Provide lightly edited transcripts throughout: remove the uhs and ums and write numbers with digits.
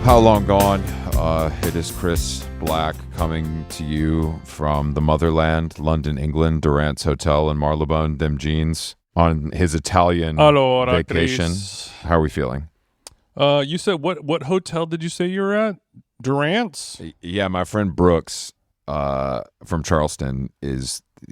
How long gone? It is Chris Black coming to you from the motherland, London, England, Durant's Hotel in Marylebone, them jeans, on his Italian vacation. Chris. How are we feeling? You said what hotel did you say you were at? Durant's? Yeah, my friend Brooks from Charleston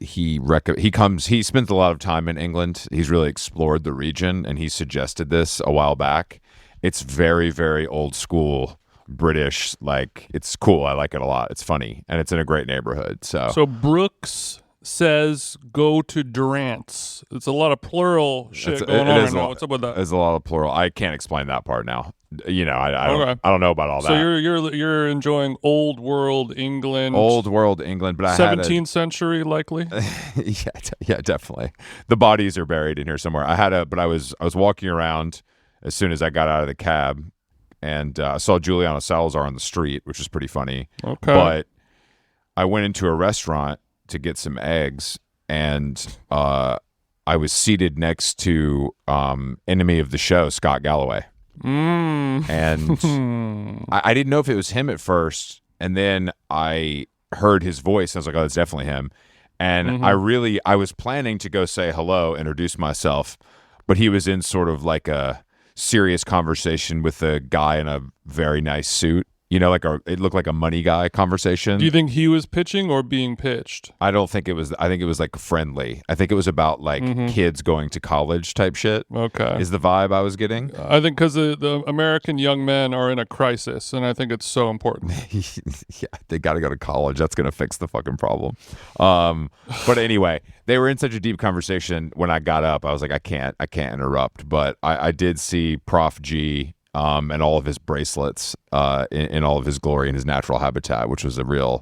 he spends a lot of time in England. He's really explored the region, and he suggested this a while back. It's very, very old school British. Like, it's cool. I like it a lot. It's funny, and it's in a great neighborhood. So Brooks says go to Durant's. It's a lot of plural shit going on right now. What's up with that? There's a lot of plural. I can't explain that part now. You know, I don't know about all that. So you're enjoying old world England. But I 17th century likely. yeah, definitely. The bodies are buried in here somewhere. I was walking around as soon as I got out of the cab, and I saw Juliana Salazar on the street, which was pretty funny. Okay. But I went into a restaurant to get some eggs, and I was seated next to enemy of the show, Scott Galloway. And I didn't know if it was him at first, and then I heard his voice. And I was like, oh, that's definitely him. And I was planning to go say hello, introduce myself, but he was in sort of like a serious conversation with a guy in a very nice suit. You know, it looked like a money guy conversation. Do you think he was pitching or being pitched? I don't think it was. I think it was like friendly. I think it was about like kids going to college type shit. Okay. Is the vibe I was getting. I think because the American young men are in a crisis, and I think it's so important. Yeah, they got to go to college. That's going to fix the fucking problem. But anyway, they were in such a deep conversation. When I got up, I was like, I can't interrupt. But I did see Prof G. And all of his bracelets in all of his glory in his natural habitat, which was I was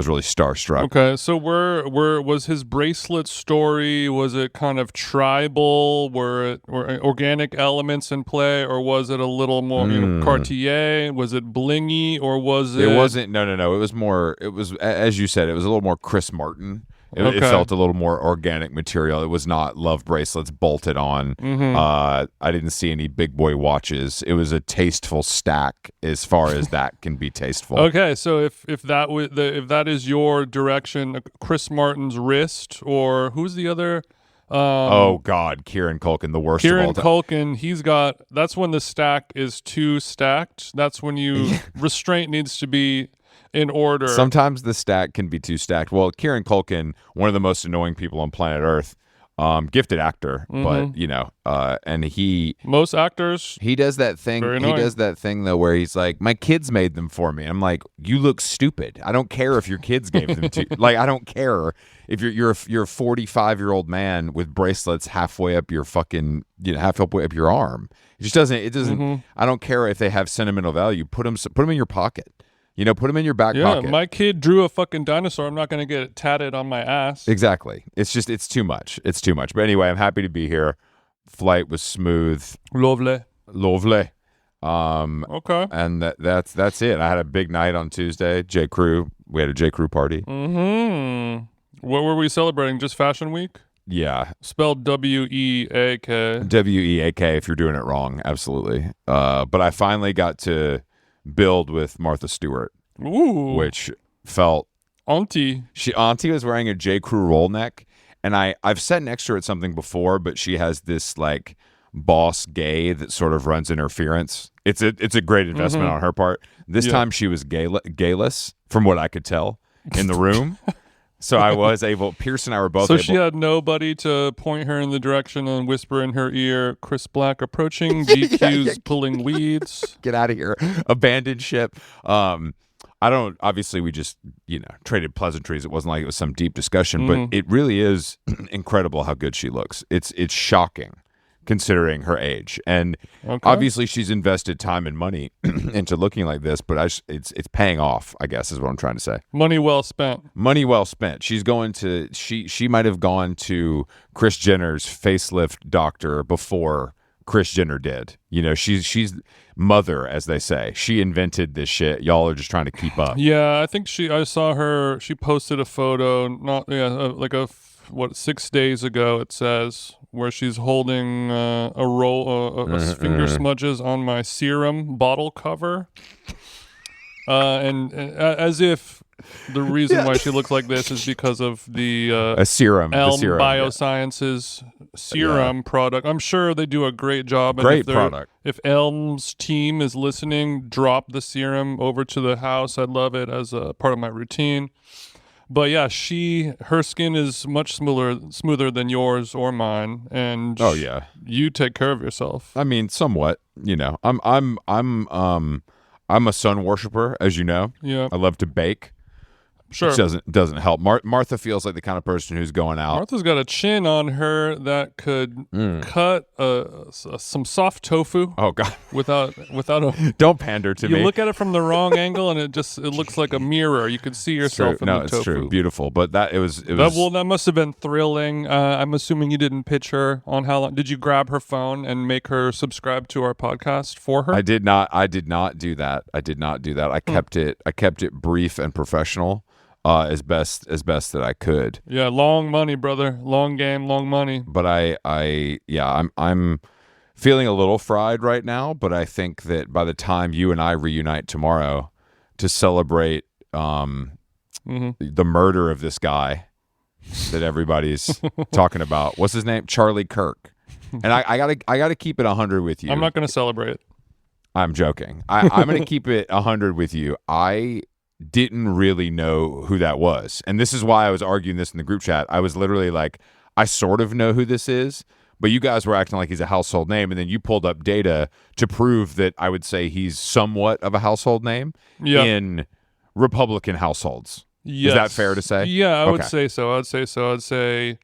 really starstruck. Okay, so where was his bracelet story? Was it kind of tribal? Were organic elements in play, or was it a little more Cartier? Was it blingy, or was it? It wasn't. No. It was more. It was, as you said, it was a little more Chris Martin. It felt a little more organic material. It was not love bracelets bolted on. I didn't see any big boy watches. It was a tasteful stack, as far as that can be tasteful. Okay, so if that is your direction, Chris Martin's wrist, or who's the other? Oh God, Kieran Culkin, the worst of all time. Kieran Culkin, that's when the stack is too stacked. That's when restraint needs to be in order. Sometimes the stack can be too stacked. Well, Kieran Culkin, one of the most annoying people on planet Earth, gifted actor, but and most actors, he does that thing. He does that thing though, where he's like, "My kids made them for me." I'm like, "You look stupid. I don't care if your kids gave them to you. Like, I don't care if you're a 45-year-old man with bracelets halfway up your fucking halfway up your arm. It just doesn't. It doesn't. I don't care if they have sentimental value. Put them in your pocket." Put them in your back pocket. Yeah, my kid drew a fucking dinosaur. I'm not going to get it tatted on my ass. Exactly. It's too much. It's too much. But anyway, I'm happy to be here. Flight was smooth. Lovely. Okay. And that's it. I had a big night on Tuesday. J. Crew. We had a J. Crew party. What were we celebrating? Just Fashion Week? Yeah. Spelled W-E-A-K. W-E-A-K if you're doing it wrong. Absolutely. But I finally got to build with Martha Stewart. Ooh. Which felt Auntie was wearing a J. Crew roll neck, and I've sat next to her at something before, but she has this like boss gay that sort of runs interference. It's a great investment on her part. This time she was gayless from what I could tell in the room. So I was able, Pierce and I were both able. So she had nobody to point her in the direction and whisper in her ear, Chris Black approaching, GQ's pulling weeds. Get out of here. Abandoned ship. Obviously we just, traded pleasantries. It wasn't like it was some deep discussion, but it really is incredible how good she looks. It's shocking considering her age. And obviously she's invested time and money into looking like this, but it's paying off, I guess is what I'm trying to say. Money well spent. She's going to, she might have gone to Kris Jenner's facelift doctor before Kris Jenner did. She's mother, as they say. She invented this shit. Y'all are just trying to keep up. Yeah, I think I saw her, she posted a photo, like a 6 days ago, it says, where she's holding a roll of finger smudges on my serum bottle cover. And as if the reason why she looks like this is because of the a serum, Elm the serum, Biosciences serum product. I'm sure they do a great job. Great and product. If Elm's team is listening, drop the serum over to the house. I'd love it as a part of my routine. But yeah, her skin is much smoother than yours or mine, and you take care of yourself. I mean, somewhat. I'm a sun worshiper, as you know. Yeah, I love to bake. Sure. Which doesn't help. Martha feels like the kind of person who's going out. Martha's got a chin on her that could cut some soft tofu. Oh God! Without a don't pander to me. You look at it from the wrong angle, and it looks like a mirror. You could see yourself in the tofu. No, it's true. Beautiful, but it was. That must have been thrilling. I'm assuming you didn't pitch her on how long. Did you grab her phone and make her subscribe to our podcast for her? I did not do that. I kept it brief and professional. As best that I could. Yeah, long money, brother. Long game, long money. But I'm feeling a little fried right now. But I think that by the time you and I reunite tomorrow to celebrate the murder of this guy that everybody's talking about, what's his name? Charlie Kirk. And I gotta keep it 100 with you. I'm not gonna celebrate. I'm joking. I'm gonna keep it 100 with you. I didn't really know who that was. And this is why I was arguing this in the group chat. I was literally like, I sort of know who this is, but you guys were acting like he's a household name, and then you pulled up data to prove that I would say he's somewhat of a household name in Republican households. Yes. Is that fair to say? Yeah, I would say so. I'd say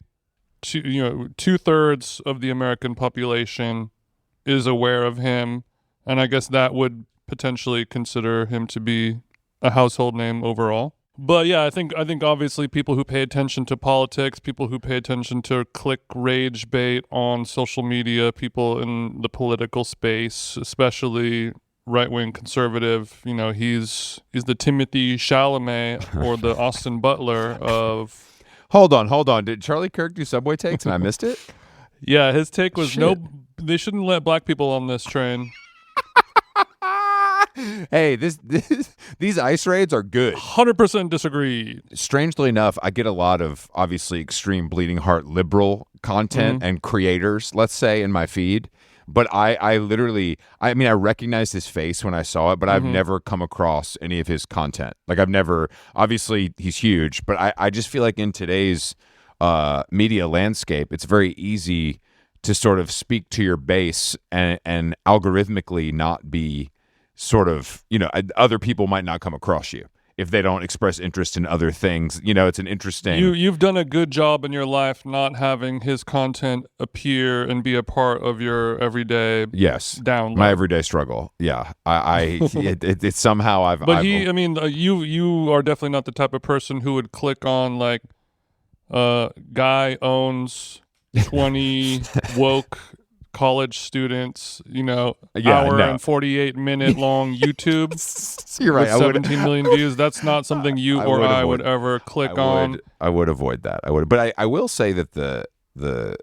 2/3 of the American population is aware of him, and I guess that would potentially consider him to be a household name overall. But yeah, I think obviously people who pay attention to politics, people who pay attention to click rage bait on social media, people in the political space, especially right-wing conservative, he's the Timothy Chalamet or the Austin Butler of... Hold on. Did Charlie Kirk do Subway takes and I missed it? Yeah, his take was they shouldn't let black people on this train. Hey, these ice raids are good. 100% disagree. Strangely enough, I get a lot of obviously extreme bleeding heart liberal content and creators, let's say, in my feed. But I literally, I recognized his face when I saw it, but I've never come across any of his content. Like obviously he's huge, but I just feel like in today's media landscape, it's very easy to sort of speak to your base and algorithmically not be sort of, other people might not come across you if they don't express interest in other things. It's an interesting... You've done a good job in your life not having his content appear and be a part of your everyday download. My everyday struggle. Yeah. It's somehow you are definitely not the type of person who would click on like guy owns 20 woke college students, hour and 48-minute long YouTube. You're right. With 17 million views. That's not something I would ever click on. I would avoid that. But I will say that the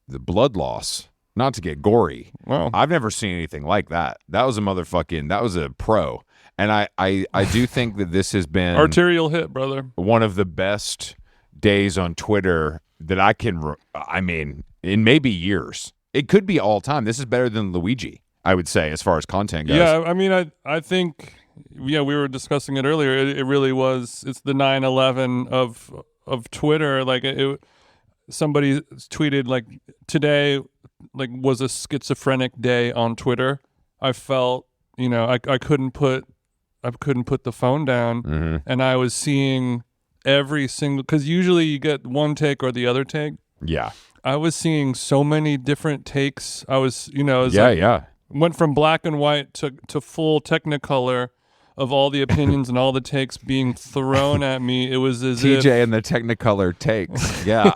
blood loss, not to get gory, I've never seen anything like that. That was a pro. And I do think that this has been arterial hit, brother. One of the best days on Twitter that I can, in maybe years. It could be all time. This is better than Luigi, I would say, as far as content goes. Yeah, I think, we were discussing it earlier. It really was. It's the 9/11 of Twitter. Like somebody tweeted like today, like was a schizophrenic day on Twitter. I felt, I couldn't put the phone down, and I was seeing every single, because usually you get one take or the other take. Yeah. I was seeing so many different takes. I was, went from black and white to full Technicolor of all the opinions and all the takes being thrown at me. It was as TJ and the Technicolor takes. Yeah,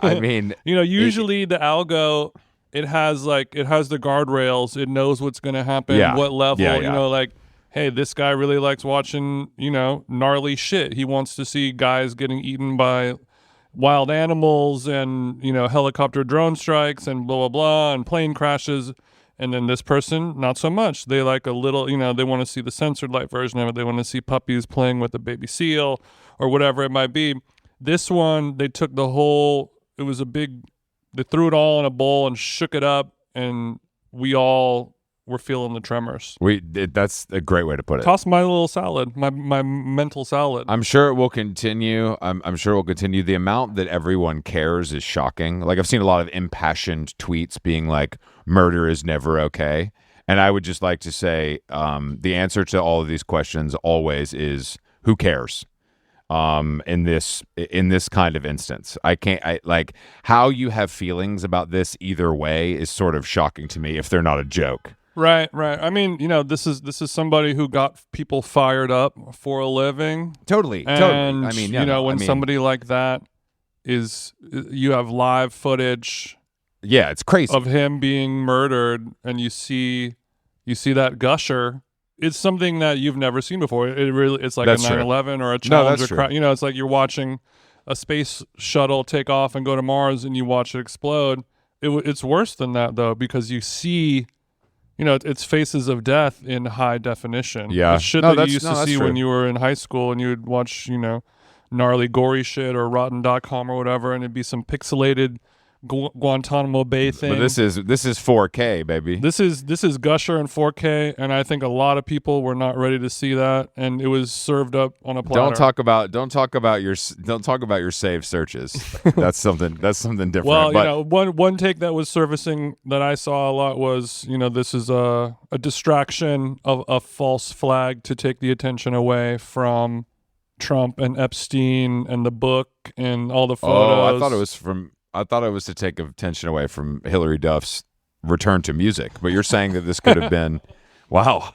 usually the algo, it has the guardrails. It knows what's going to happen, what level, like, hey, this guy really likes watching, gnarly shit. He wants to see guys getting eaten by wild animals and, helicopter drone strikes and blah, blah, blah, and plane crashes. And then this person, not so much. They like a little, they want to see the censored light version of it. They want to see puppies playing with a baby seal or whatever it might be. This one, they took the whole, they threw it all in a bowl and shook it up, and we all were feeling the tremors. That's a great way to put it. Toss my little salad, my mental salad. I'm sure it will continue. I'm sure it will continue. The amount that everyone cares is shocking. Like, I've seen a lot of impassioned tweets being like, murder is never okay. And I would just like to say the answer to all of these questions always is, who cares? In this kind of instance, how you have feelings about this either way is sort of shocking to me if they're not a joke. Right. I mean, this is somebody who got people fired up for a living. Totally. And, I mean, somebody like that you have live footage. Yeah, it's crazy. Of him being murdered, and you see that gusher. It's something that you've never seen before. It's like that's a 9/11 or a Challenger. It's like you're watching a space shuttle take off and go to Mars, and you watch it explode. It's worse than that, though, because you see, it's faces of death in high definition. Yeah, it's shit that you used to see when you were in high school, and you would watch, gnarly, gory shit or Rotten.com or whatever, and it'd be some pixelated Guantanamo Bay thing. But this is 4K, baby. This is Gusher in 4K, and I think a lot of people were not ready to see that, and it was served up on a platter. Don't talk about your saved searches. That's something different. Well, one take that was surfacing that I saw a lot was, this is a distraction of a false flag to take the attention away from Trump and Epstein and the book and all the photos. Oh, I thought it was to take attention away from Hillary Duff's return to music. But you're saying that this could have been, wow,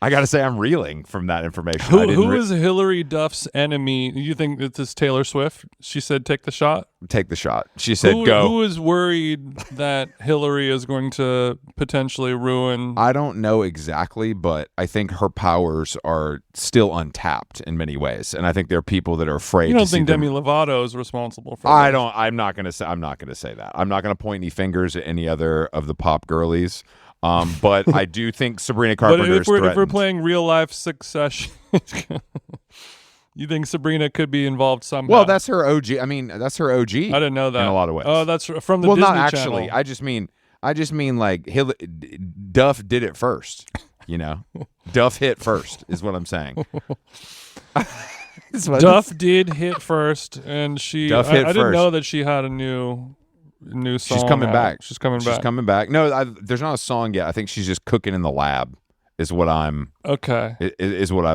I got to say I'm reeling from that information. Who is Hillary Duff's enemy? You think that this Taylor Swift? She said, take the shot? Take the shot. She said, go. Who is worried that Hillary is going to potentially ruin? I don't know exactly, but I think her powers are still untapped in many ways. And I think there are people that are afraid You to don't see think them. Demi Lovato is responsible for I this? don't. I'm not going to say that. I'm not going to point any fingers at any other of the pop girlies. But I do think Sabrina Carpenter is threatened. If we're playing real life Succession, you think Sabrina could be involved somehow? Well, that's her OG. I mean, that's her OG. I didn't know that in a lot of ways. Oh, that's from the well, Disney not actually. Channel. I just mean like Duff did it first. Duff hit first is what I'm saying. Duff did hit first, and she. Duff hit I didn't first. know that she had a new song. She's coming back. She's coming back. No, there's not a song yet. I think she's just cooking in the lab. Is what I've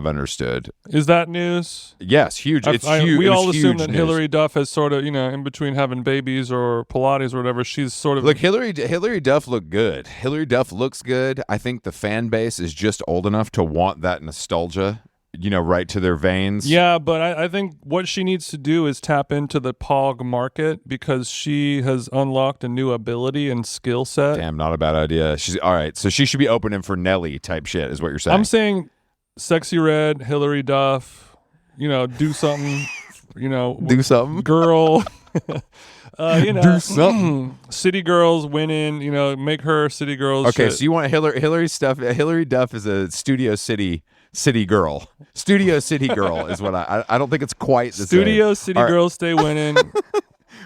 understood. Is that news? Yes, huge. It's huge. We all assume huge that news. Hillary Duff has sort of, in between having babies or Pilates or whatever, she's sort of. Look, Hillary Duff looked good. Hillary Duff looks good. I think the fan base is just old enough to want that nostalgia, right to their veins. Yeah, but I think what she needs to do is tap into the POG market because she has unlocked a new ability and skill set. Damn, not a bad idea. She's all right. So she should be opening for Nelly type shit, is what you're saying. I'm saying Sexy Red, Hillary Duff, do something, do something. Girl. Do something. City Girls winning, make her City Girls. Okay, shit. so you want Hillary stuff. Hillary Duff is a Studio City girl. Studio City girl is what I don't think it's quite the Studio same. City Girls stay winning.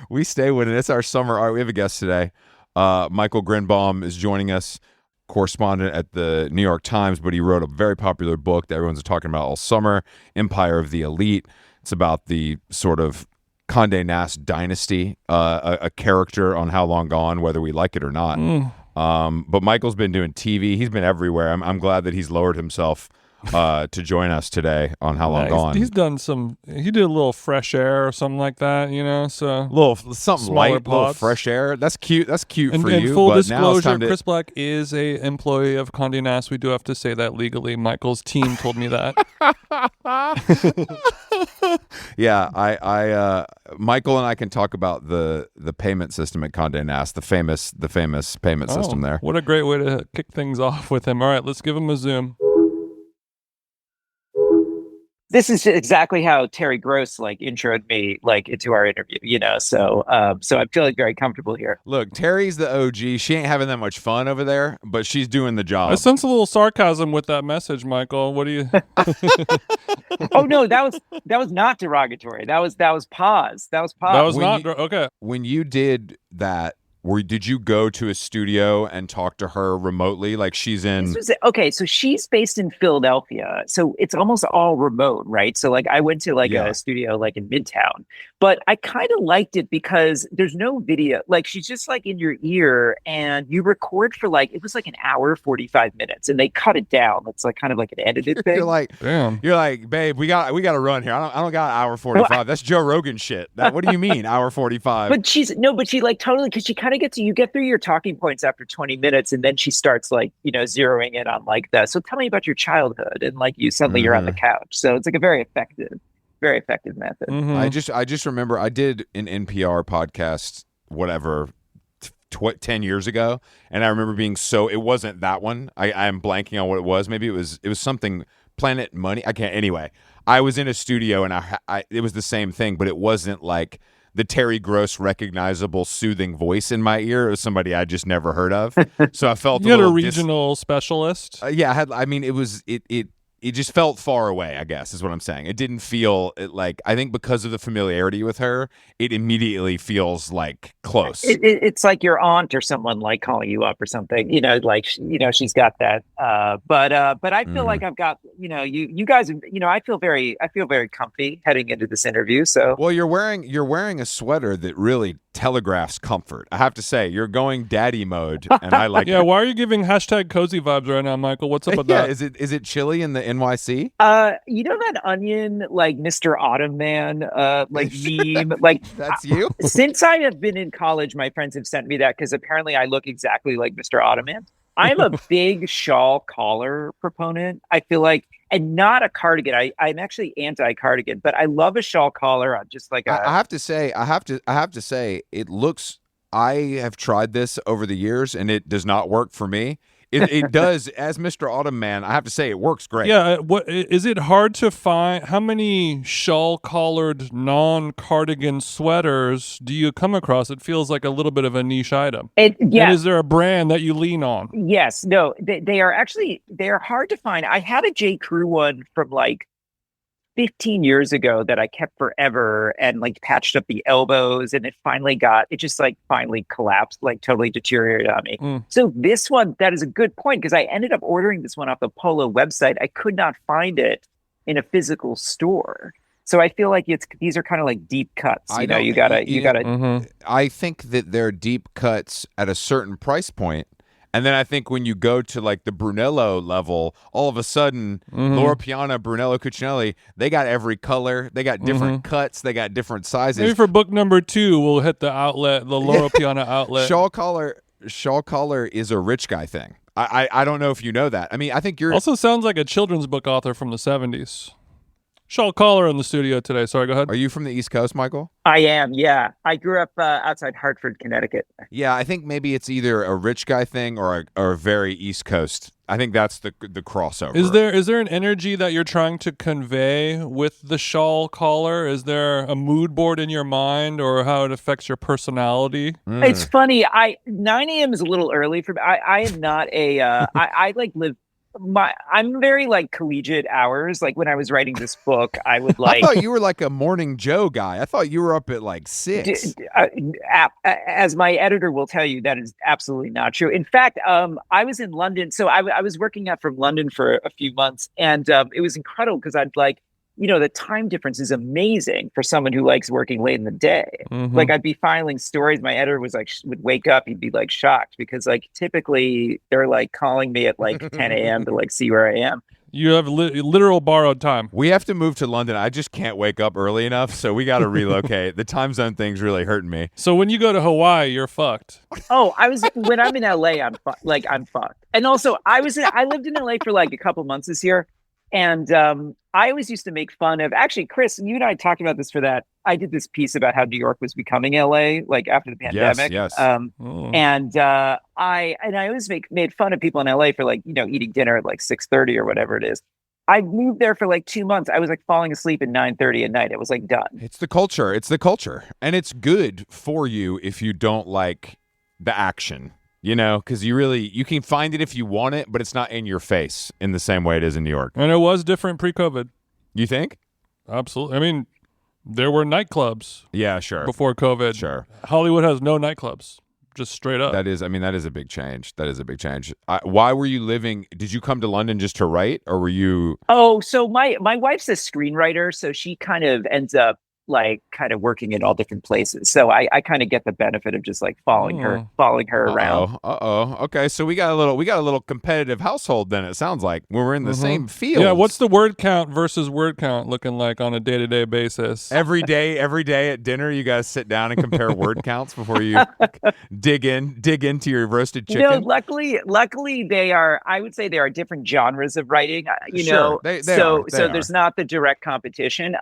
We stay winning. It's our summer. All right, we have a guest today. Michael Grynbaum is joining us, correspondent at the New York Times, but he wrote a very popular book that everyone's talking about all summer, Empire of the Elite. It's about the sort of Condé Nast dynasty, a character on How Long Gone, whether we like it or not. But Michael's been doing TV. He's been everywhere. I'm glad that he's lowered himself to join us today on How Long Gone. He's done he did a little Fresh Air or something like that, so little something light, pods. little Fresh Air. That's cute for you. And full but disclosure, now Chris Black is a employee of Condé Nast. We do have to say that legally. Michael's team told me that. Yeah, I Michael and I can talk about the payment system at Condé Nast, the famous payment system there. What a great way to kick things off with him. All right, let's give him a zoom. this is exactly how Terry Gross like introed me like into our interview, so I'm feeling very comfortable here. Look, Terry's the OG. She ain't having that much fun over there, but she's doing the I job. sense a little sarcasm with that message, Michael. What do you? Oh no, that was not derogatory. That was pause. That was pause. That was not okay. When you did that, did you go to a studio and talk to her remotely? Like she's in. Okay, so she's based in Philadelphia, so it's almost all remote, right? So like I went to like a studio like in Midtown, but I kind of liked it because there's no video. Like she's just like in your ear, and you record for like it was like an hour 45 minutes, and they cut it down. It's like kind of like an edited thing. You're like, damn. You're like, babe, we got to run here. I don't got hour 45. That's Joe Rogan shit. What do you mean hour 45? But she like totally, because she kind of you get through your talking points after 20 minutes, and then she starts like zeroing in on like that. So tell me about your childhood, and like you suddenly you're on the couch. So it's like a very effective method. Mm-hmm. I just remember I did an NPR podcast, whatever, 10 years ago, and I remember being it wasn't that one. I'm blanking on what it was. Maybe it was something Planet Money. I can't. Anyway, I was in a studio and it was the same thing, but it wasn't like the Terry Gross recognizable soothing voice in my ear. It was somebody I just never heard of. So I felt you had a regional specialist. Yeah, I had. I mean, it just felt far away, I guess, is what I'm saying. It didn't feel like, I think because of the familiarity with her, it immediately feels like close. It's like your aunt or someone like calling you up or something, like, she's got that. But I feel like I've got, you guys, I feel very comfy heading into this interview. So, well, you're wearing a sweater that really telegraphs comfort. I have to say, you're going daddy mode, and I like yeah, it. why are you giving #cozy vibes right now, Michael? What's up with that? Is it chilly in the NYC? That Onion, like Mr. Autumn Man, like meme, like that's you? Since I have been in college, my friends have sent me that because apparently I look exactly like Mr. Autumn Man. I'm a big shawl collar proponent. I feel like, and not a cardigan. I'm actually anti-cardigan, but I love a shawl collar. I'm just like I have to say, it looks. I have tried this over the years, and it does not work for me. It does, as Mr. Autumn Man, I have to say it works great. Yeah, what is it hard to find? How many shawl-collared non-cardigan sweaters do you come across? It feels like a little bit of a niche item. Yeah. And is there a brand that you lean on? Yes. No, they are hard to find. I had a J. Crew one from like 15 years ago that I kept forever and like patched up the elbows, and it just finally collapsed, like totally deteriorated on me. So this one, that is a good point, because I ended up ordering this one off the Polo website. I could not find it in a physical store. So I feel like these are kind of like deep cuts. You gotta. Mm-hmm. I think that they're deep cuts at a certain price point. And then I think when you go to like the Brunello level, all of a sudden, Loro Piana, Brunello Cucinelli, they got every color. They got different cuts. They got different sizes. Maybe for book number 2, we'll hit the Loro Piana outlet. Shawl collar is a rich guy thing. I don't know if you know that. I mean, I think you're... Also sounds like a children's book author from the 70s. Shawl collar in the studio today. Sorry, go ahead. Are you from the East Coast, Michael? I am, yeah. I grew up outside Hartford, Connecticut. Yeah, I think maybe it's either a rich guy thing or a very East Coast. I think that's the crossover. Is there an energy that you're trying to convey with the shawl collar? Is there a mood board in your mind, or how it affects your personality? It's funny. 9 a.m. is a little early for me. I am not a. I like live. I'm very like collegiate hours. Like when I was writing this book, I would like. I thought you were like a morning Joe guy. I thought you were up at like 6. As my editor will tell you, that is absolutely not true. In fact, I was in London, so I was working out from London for a few months, and it was incredible because I'd like. The time difference is amazing for someone who likes working late in the day. Like I'd be filing stories. My editor was like, would wake up. He'd be like shocked because like typically they're like calling me at like 10 a.m. to like see where I am. You have literal borrowed time. We have to move to London. I just can't wake up early enough, so we got to relocate. The time zone thing's really hurting me. So when you go to Hawaii, you're fucked. Oh, when I'm in LA, I'm fucked. And also I lived in LA for like a couple months this year. And I always used to make fun of, actually, Chris, you and I talked about this for that. I did this piece about how New York was becoming LA, like after the pandemic. Yes. And I always made fun of people in LA for like, eating dinner at like 6:30 or whatever it is. I moved there for like 2 months. I was like falling asleep at 9:30 at night. It was like done. It's the culture. And it's good for you if you don't like the action, because you can find it if you want it, but it's not in your face in the same way it is in New York. And it was different pre-COVID. You think? Absolutely. I mean, there were nightclubs. Yeah, sure. Before COVID. Sure. Hollywood has no nightclubs. Just straight up. That is a big change. Why were you living? Did you come to London just to write, or were you? Oh, so my wife's a screenwriter, so she kind of ends up like kind of working in all different places. So I kind of get the benefit of just like following her around. Okay, so we got a little competitive household then. It sounds like when we're in the same field. Yeah. What's the word count versus word count looking like on a day-to-day basis? Every day at dinner, you guys sit down and compare word counts before you dig into your roasted chicken. No, luckily I would say there are different genres of writing. Sure, they are. There's not the direct competition.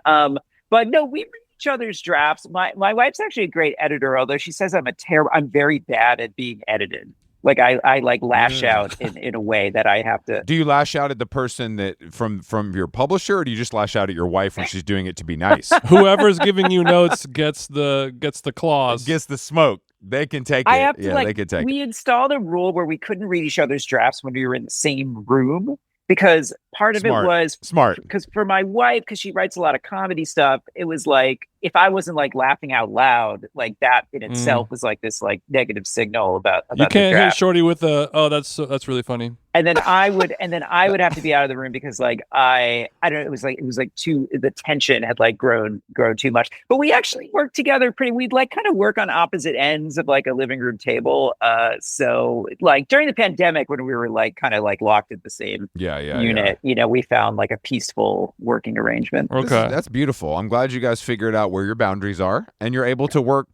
But no, we read each other's drafts. My wife's actually a great editor, although she says I'm very bad at being edited. Like I like lash out in a way that I have to. Do you lash out at the person that from your publisher, or do you just lash out at your wife when she's doing it to be nice? Whoever's giving you notes gets the claws. Gets the smoke. They can take it. I have to they can take it. We installed a rule where we couldn't read each other's drafts when we were in the same room. Because part of it was smart. Because for my wife, because she writes a lot of comedy stuff, it was like if I wasn't like laughing out loud, like that in itself was like this like negative signal about you can't hit Shorty with that's really funny. And then I would have to be out of the room because like I don't know, it was like the tension had like grown too much. But we actually worked together we'd like kind of work on opposite ends of like a living room table. So like during the pandemic when we were like kind of like locked at the same unit, we found like a peaceful working arrangement. Okay. That's beautiful. I'm glad you guys figured out where your boundaries are and you're able to work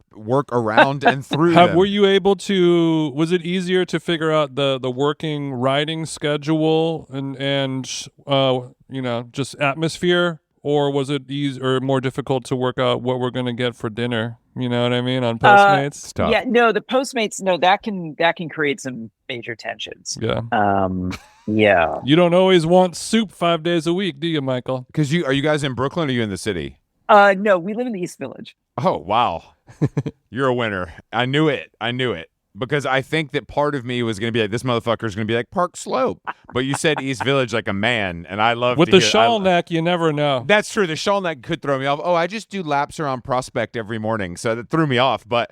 around and through them. Were you able to, was it easier to figure out the working writing schedule and just atmosphere, or was it easier or more difficult to work out what we're going to get for dinner? You know what I mean? On Postmates? Yeah, no, the Postmates, no, that can create some major tensions. Yeah. Yeah. You don't always want soup 5 days a week, do you, Michael? Because are you guys in Brooklyn or are you in the city? No, we live in the East Village. Oh, wow. You're a winner. I knew it. Because I think that part of me was going to be like, this motherfucker's going to be like Park Slope. But you said East Village like a man, and I love with the shawl neck, you never know. That's true. The shawl neck could throw me off. Oh, I just do laps around Prospect every morning, so that threw me off. But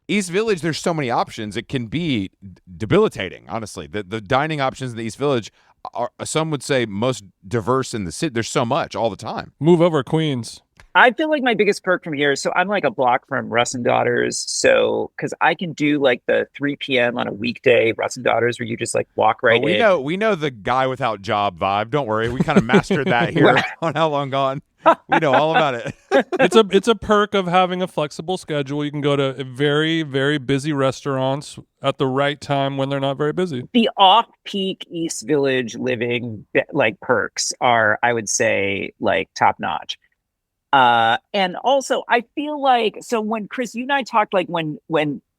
East Village, there's so many options. It can be debilitating, honestly. The dining options in the East Village are, some would say, most diverse in the city. There's so much all the time. Move over, Queens. I feel like my biggest perk from here, so I'm like a block from Russ and Daughters, so because I can do like the 3 p.m. on a weekday Russ and Daughters where you just like walk right in. We know the guy without job vibe. Don't worry, we kind of mastered that here on How Long Gone. We know all about it. It's a perk of having a flexible schedule. You can go to very, very busy restaurants at the right time when they're not very busy. The off-peak East Village living like perks are, I would say, like top notch. And also I feel like, so when Chris, you and I talked, like when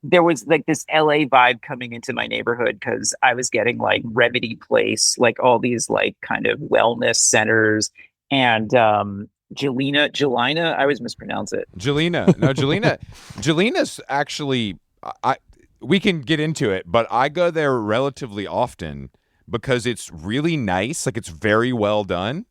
there was like this LA vibe coming into my neighborhood, because I was getting like Remedy Place, like all these like kind of wellness centers, and Jelena, I always mispronounce it. Jelena's actually, we can get into it, but I go there relatively often because it's really nice. Like, it's very well done.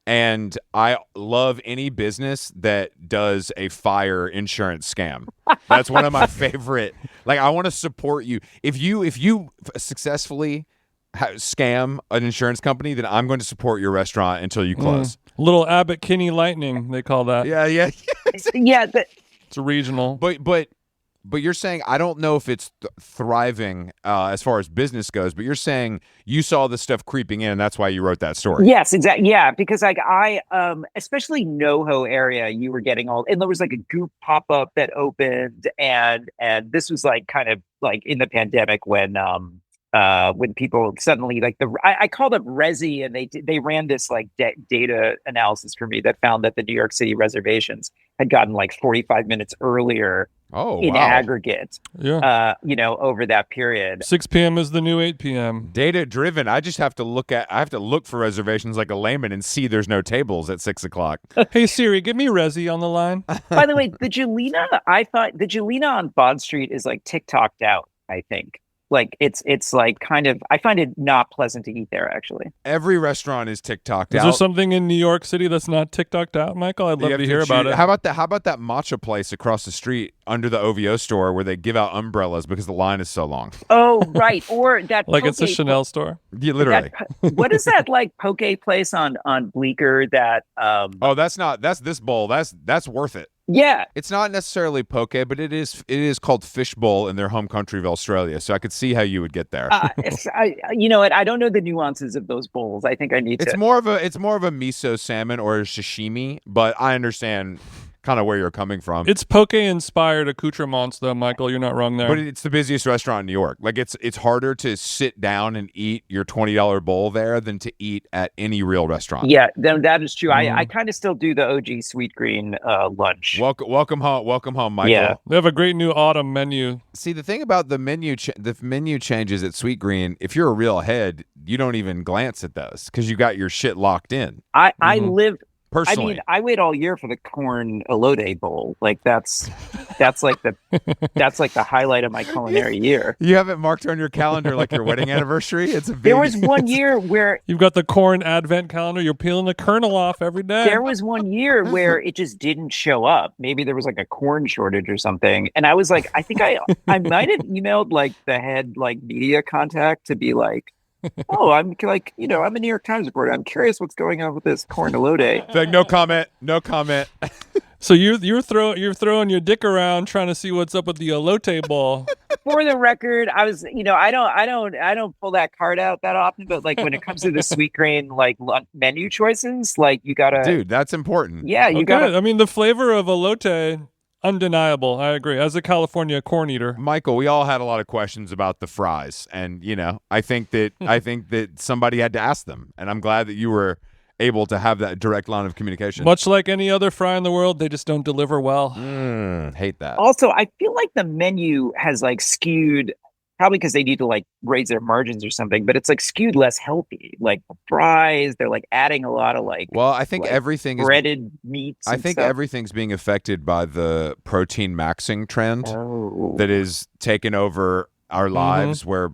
And I love any business that does a fire insurance scam. That's one of my favorite. Like, I want to support you. If you successfully scam an insurance company, then I'm going to support your restaurant until you close. Little Abbott Kinney Lightning, they call that. Yeah. Yeah. It's a regional. But you're saying, I don't know if it's thriving as far as business goes, but you're saying you saw this stuff creeping in, and that's why you wrote that story. Yes, exactly. Yeah, because like I, especially NoHo area, you were getting all, and there was like a Goop pop-up that opened, and this was like kind of like in the pandemic when people suddenly like I called up Resi, and they ran this like data analysis for me that found that the New York City reservations had gotten like 45 minutes earlier Oh, in wow. aggregate, Yeah. over that period. 6 p.m. is the new 8 p.m. Data driven. I just have to look for reservations like a layman and see there's no tables at 6 o'clock. Hey Siri, give me Resi on the line. By the way, the Jelena, I thought the Jelena on Bond Street is like TikToked out, I think. Like it's like kind of, I find it not pleasant to eat there, actually. Every restaurant is TikToked Is out. there something in New York City that's not TikToked out, Michael? I'd love to hear about it. How about that matcha place across the street under the OVO store where they give out umbrellas because the line is so long? Oh, right. Or that Like it's a Chanel store? Yeah, literally. What is that like poke place on Bleecker that Oh, that's this bowl. That's worth it. Yeah. It's not necessarily poke, but it is called fishbowl in their home country of Australia. So I could see how you would get there. You know what? I don't know the nuances of those bowls. I think I need to. It's more of a miso salmon or a sashimi, but I understand kind of where you're coming from. It's poke-inspired accoutrements, though, Michael. You're not wrong there. But it's the busiest restaurant in New York. Like it's harder to sit down and eat your $20 bowl there than to eat at any real restaurant. Yeah, then that is true. I kind of still do the OG Sweet Green lunch. Welcome home, Michael. Yeah. They have a great new autumn menu. See, the thing about the menu changes at Sweet Green, if you're a real head, you don't even glance at those because you got your shit locked in. I live. Personally. I mean, I wait all year for the corn elote bowl. Like that's like the highlight of my culinary year. You have it marked on your calendar like your wedding anniversary. It's a big... There was one year where you've got the corn advent calendar. You're peeling the kernel off every day. There was one year where it just didn't show up. Maybe there was like a corn shortage or something. And I was like, I think I might have emailed like the head like media contact to be like, oh, I'm like, I'm a New York Times reporter. I'm curious what's going on with this corn elote. Like, no comment. So you're throwing your dick around trying to see what's up with the elote ball. For the record, I was, I don't pull that card out that often, but like when it comes to the Sweet Grain like menu choices, like you gotta, dude, that's important. Yeah, you gotta. I mean, the flavor of elote. Undeniable. I agree. As a California corn eater, Michael, we all had a lot of questions about the fries, and I think that somebody had to ask them, and I'm glad that you were able to have that direct line of communication. Much like any other fry in the world, they just don't deliver well. Hate that. Also, I feel like the menu has like skewed. Probably because they need to like raise their margins or something, but it's like skewed less healthy. Like the fries, they're like adding a lot of like. Well, I think like everything is breaded meats. I think everything's being affected by the protein maxing trend that is taking over our lives. Where,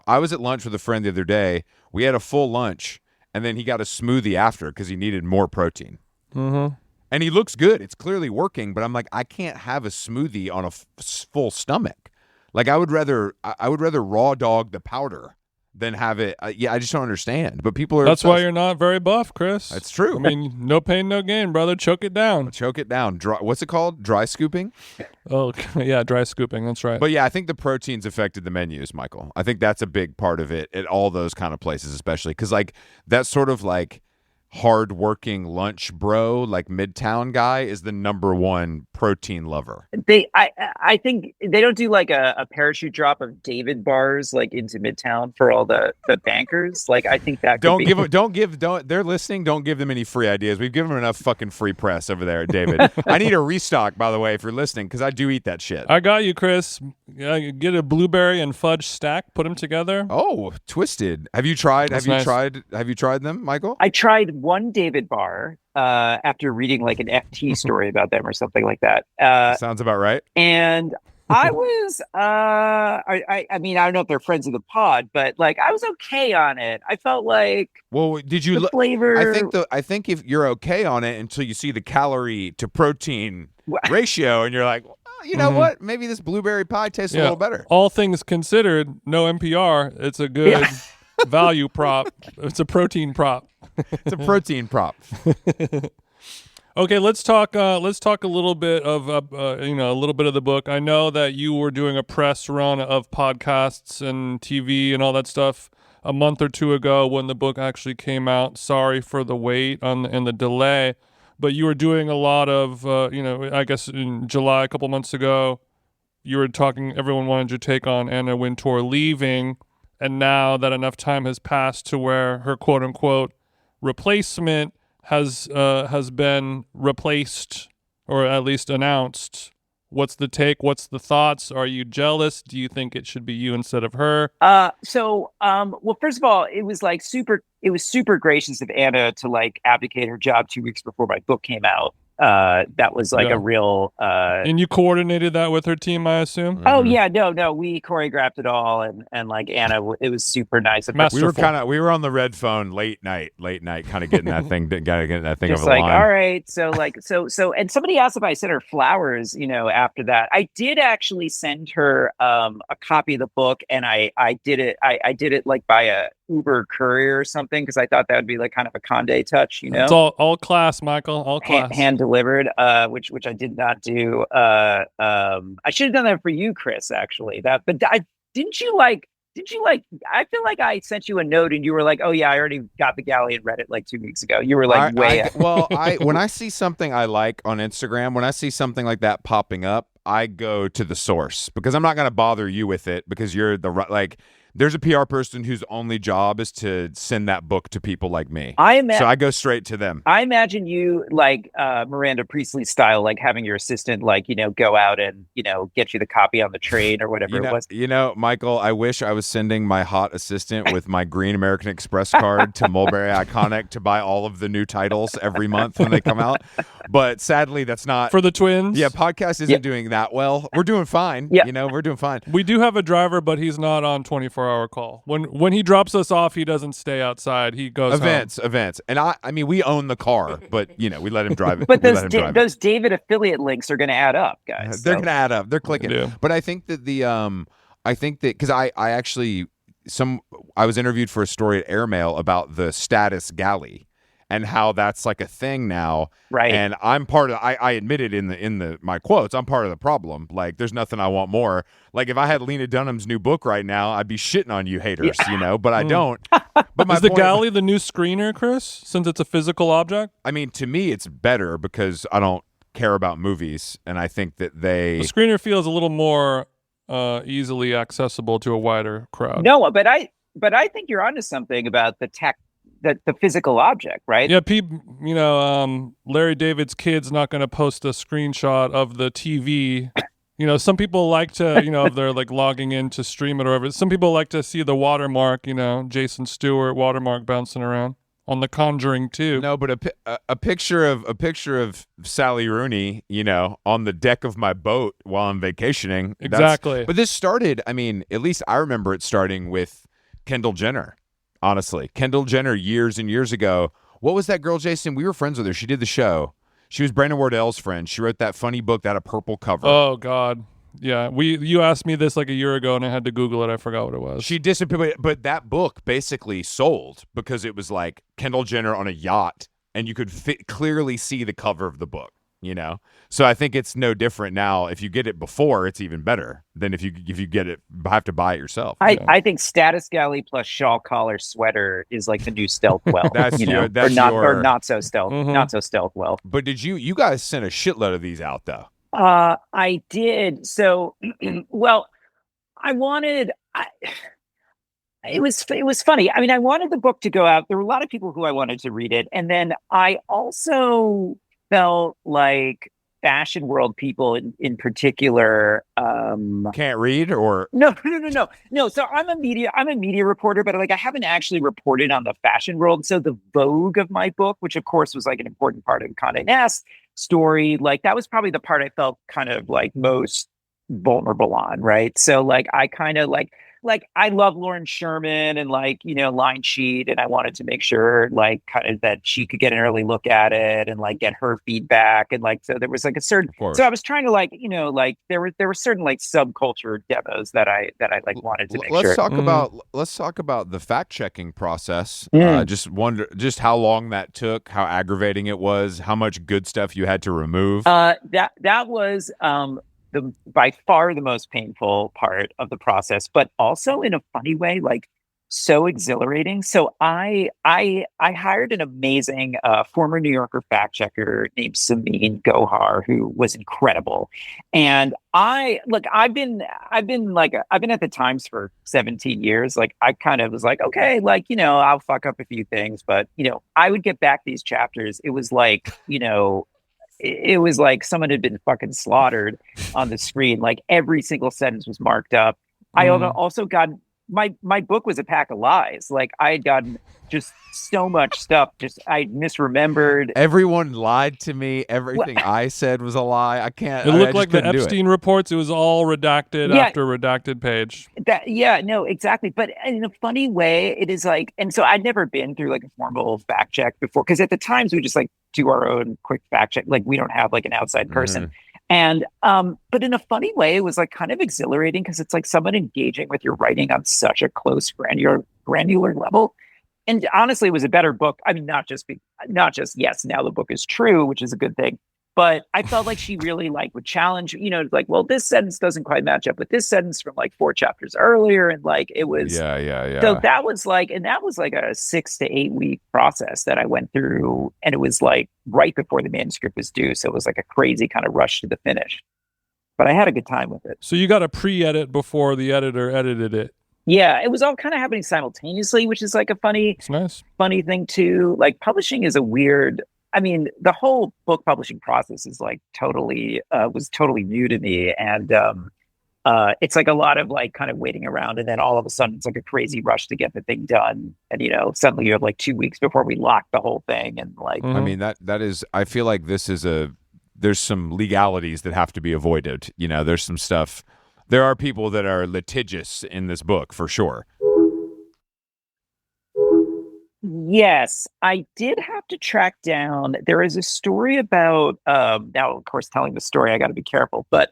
I was at lunch with a friend the other day. We had a full lunch, and then he got a smoothie after because he needed more protein. And he looks good. It's clearly working, but I'm like, I can't have a smoothie on a full stomach. Like I would rather raw dog the powder than have it. I just don't understand. But people are. That's why you're not very buff, Chris. That's true. I mean, no pain, no gain, brother. Choke it down. Choke it down. What's it called? Dry scooping? Oh, yeah, dry scooping. That's right. But yeah, I think the proteins affected the menus, Michael. I think that's a big part of it at all those kind of places, especially because like that sort of like hard-working lunch bro, like Midtown guy, is the number one protein lover. I think they don't do like a parachute drop of David bars like into Midtown for all the bankers. Like I think that don't they're listening. Don't give them any free ideas. We've given them enough fucking free press over there, David. I need a restock, by the way, if you're listening, because I do eat that shit. I got you, Chris. Get a blueberry and fudge stack. Put them together. Oh, twisted. Have you tried? That's have nice. you tried? Have you tried them, Michael? I tried one David bar after reading like an FT story about them or something like that. Sounds about right. And I was I mean, I don't know if they're friends of the pod, but like I was okay on it. I felt like, well, did you the flavor? I think if you're okay on it until you see the calorie to protein ratio, and you're like, well, you know what? Maybe this blueberry pie tastes a little better. All things considered, no NPR. It's a good value prop. It's a protein prop. It's a protein prop. Okay, let's talk a little bit of a little bit of the book. I know that you were doing a press run of podcasts and TV and all that stuff a month or two ago when the book actually came out. Sorry for the wait and the delay, but you were doing a lot of I guess in July a couple months ago, you were talking. Everyone wanted your take on Anna Wintour leaving, and now that enough time has passed to where her quote unquote replacement has been replaced or at least announced. What's the take? What's the thoughts? Are you jealous? Do you think it should be you instead of her? Well, first of all, it was super gracious of Anna to like abdicate her job 2 weeks before my book came out. That was like a real and you coordinated that with her team, I assume. Oh yeah, no, we choreographed it all, and like Anna, it was super nice. We were on the red phone late night, kind of getting that thing, just over the like, line. all right, so, and somebody asked if I sent her flowers, after that. I did actually send her a copy of the book, and I did it like by a Uber courier or something, because I thought that would be like kind of a Condé touch, It's all class, Michael, all class. Hand delivered, which I did not do. I should have done that for you, Chris, actually. Didn't you like? I feel like I sent you a note and you were like, "Oh yeah, I already got the galley and read it like 2 weeks ago." You were like, when I see something I like on Instagram, when I see something like that popping up, I go to the source, because I'm not going to bother you with it, because you're there's a PR person whose only job is to send that book to people like me. So I go straight to them. I imagine you like Miranda Priestley style, like having your assistant, like, go out and, get you the copy on the train or whatever it was. Michael, I wish I was sending my hot assistant with my green American Express card to Mulberry Iconic to buy all of the new titles every month when they come out. But sadly, that's not. For the twins? Yeah, podcast isn't doing that well. We're doing fine. Yeah. We're doing fine. We do have a driver, but he's not on 24-hour call. When he drops us off, he doesn't stay outside. He goes events. And I mean, we own the car, but we let him drive it. But those David affiliate links are going to add up, guys. They're going to add up. They're clicking. Yeah. But I think that because I actually I was interviewed for a story at Airmail about the status galley and how that's like a thing now. Right. And I'm part of, I admitted in my quotes, I'm part of the problem. Like, there's nothing I want more. Like, if I had Lena Dunham's new book right now, I'd be shitting on you haters, but I don't. But Is the galley the new screener, Chris, since it's a physical object? I mean, to me, it's better because I don't care about movies. And I think that the screener feels a little more easily accessible to a wider crowd. No, but I think you're onto something about the tech. The physical object, right? Yeah, Larry David's kid's not going to post a screenshot of the TV. Some people like to, if they're like logging in to stream it or whatever. Some people like to see the watermark, Jason Stewart watermark bouncing around on The Conjuring 2. No, but a picture of Sally Rooney, on the deck of my boat while I'm vacationing. Exactly. But this started. I mean, at least I remember it starting with Kendall Jenner. Honestly, Kendall Jenner years and years ago. What was that girl, Jason? We were friends with her. She did the show. She was Brandon Wardell's friend. She wrote that funny book that had a purple cover. Oh, God. Yeah. You asked me this like a year ago, and I had to Google it. I forgot what it was. She disappeared, but that book basically sold because it was like Kendall Jenner on a yacht, and you could clearly see the cover of the book. So I think it's no different now. If you get it before, it's even better than if you get it, have to buy it yourself. I think status galley plus shawl collar sweater is like the new stealth well. Or not so stealth, not so stealth well. But did you guys sent a shitload of these out though? I did. So, well, it was funny. I mean, I wanted the book to go out. There were a lot of people who I wanted to read it, and then I also felt like fashion world people in particular can't read or no. So I'm a media reporter, but like I haven't actually reported on the fashion world. So the Vogue of my book, which of course was like an important part of Condé Nast story, like that was probably the part I felt kind of like most vulnerable on, right? So like I kind of like I love Lauren Sherman and Line Sheet, and I wanted to make sure like kind of that she could get an early look at it and like get her feedback, and like so there was like a certain, so I was trying to there were certain like subculture demos that I like wanted to make sure. Let's talk about the fact checking process. Just how long that took, how aggravating it was, how much good stuff you had to remove. That was by far the most painful part of the process, but also in a funny way, like so exhilarating. So I hired an amazing former New Yorker fact checker named Samin Gohar, who was incredible. And I've been at the Times for 17 years. Like I kind of was like, okay, I'll fuck up a few things, but I would get back these chapters. It was like, it was like someone had been fucking slaughtered on the screen. Like every single sentence was marked up. I also got my book was a pack of lies. Like I had gotten just so much stuff. Just I misremembered. Everyone lied to me. Everything I said was a lie. I can't. It I looked just like the couldn't do it. Epstein reports. It was all redacted after redacted page. No, exactly. But in a funny way, it is like, and so I'd never been through like a formal fact check before, because at the times we just like do our own quick fact check. Like we don't have like an outside person. And but in a funny way, it was like kind of exhilarating because it's like someone engaging with your writing on such a close granular level. And honestly, it was a better book. I mean, not just yes, now the book is true, which is a good thing. But I felt like she really like would challenge, like, well, this sentence doesn't quite match up with this sentence from like 4 chapters earlier. And like, it was, yeah. So that was like a 6 to 8 week process that I went through. And it was like right before the manuscript was due. So it was like a crazy kind of rush to the finish. But I had a good time with it. So you got a pre-edit before the editor edited it. Yeah, it was all kind of happening simultaneously, which is like a funny thing too. Like publishing is a weird, I mean, the whole book publishing process is like was totally new to me. And it's like a lot of like kind of waiting around. And then all of a sudden it's like a crazy rush to get the thing done. And, suddenly you have like 2 weeks before we lock the whole thing. And like, I mean, that is, I feel like this is there's some legalities that have to be avoided. There's some stuff. There are people that are litigious in this book for sure. Yes, I did have to track down. There is a story about, now, of course, telling the story, I got to be careful, but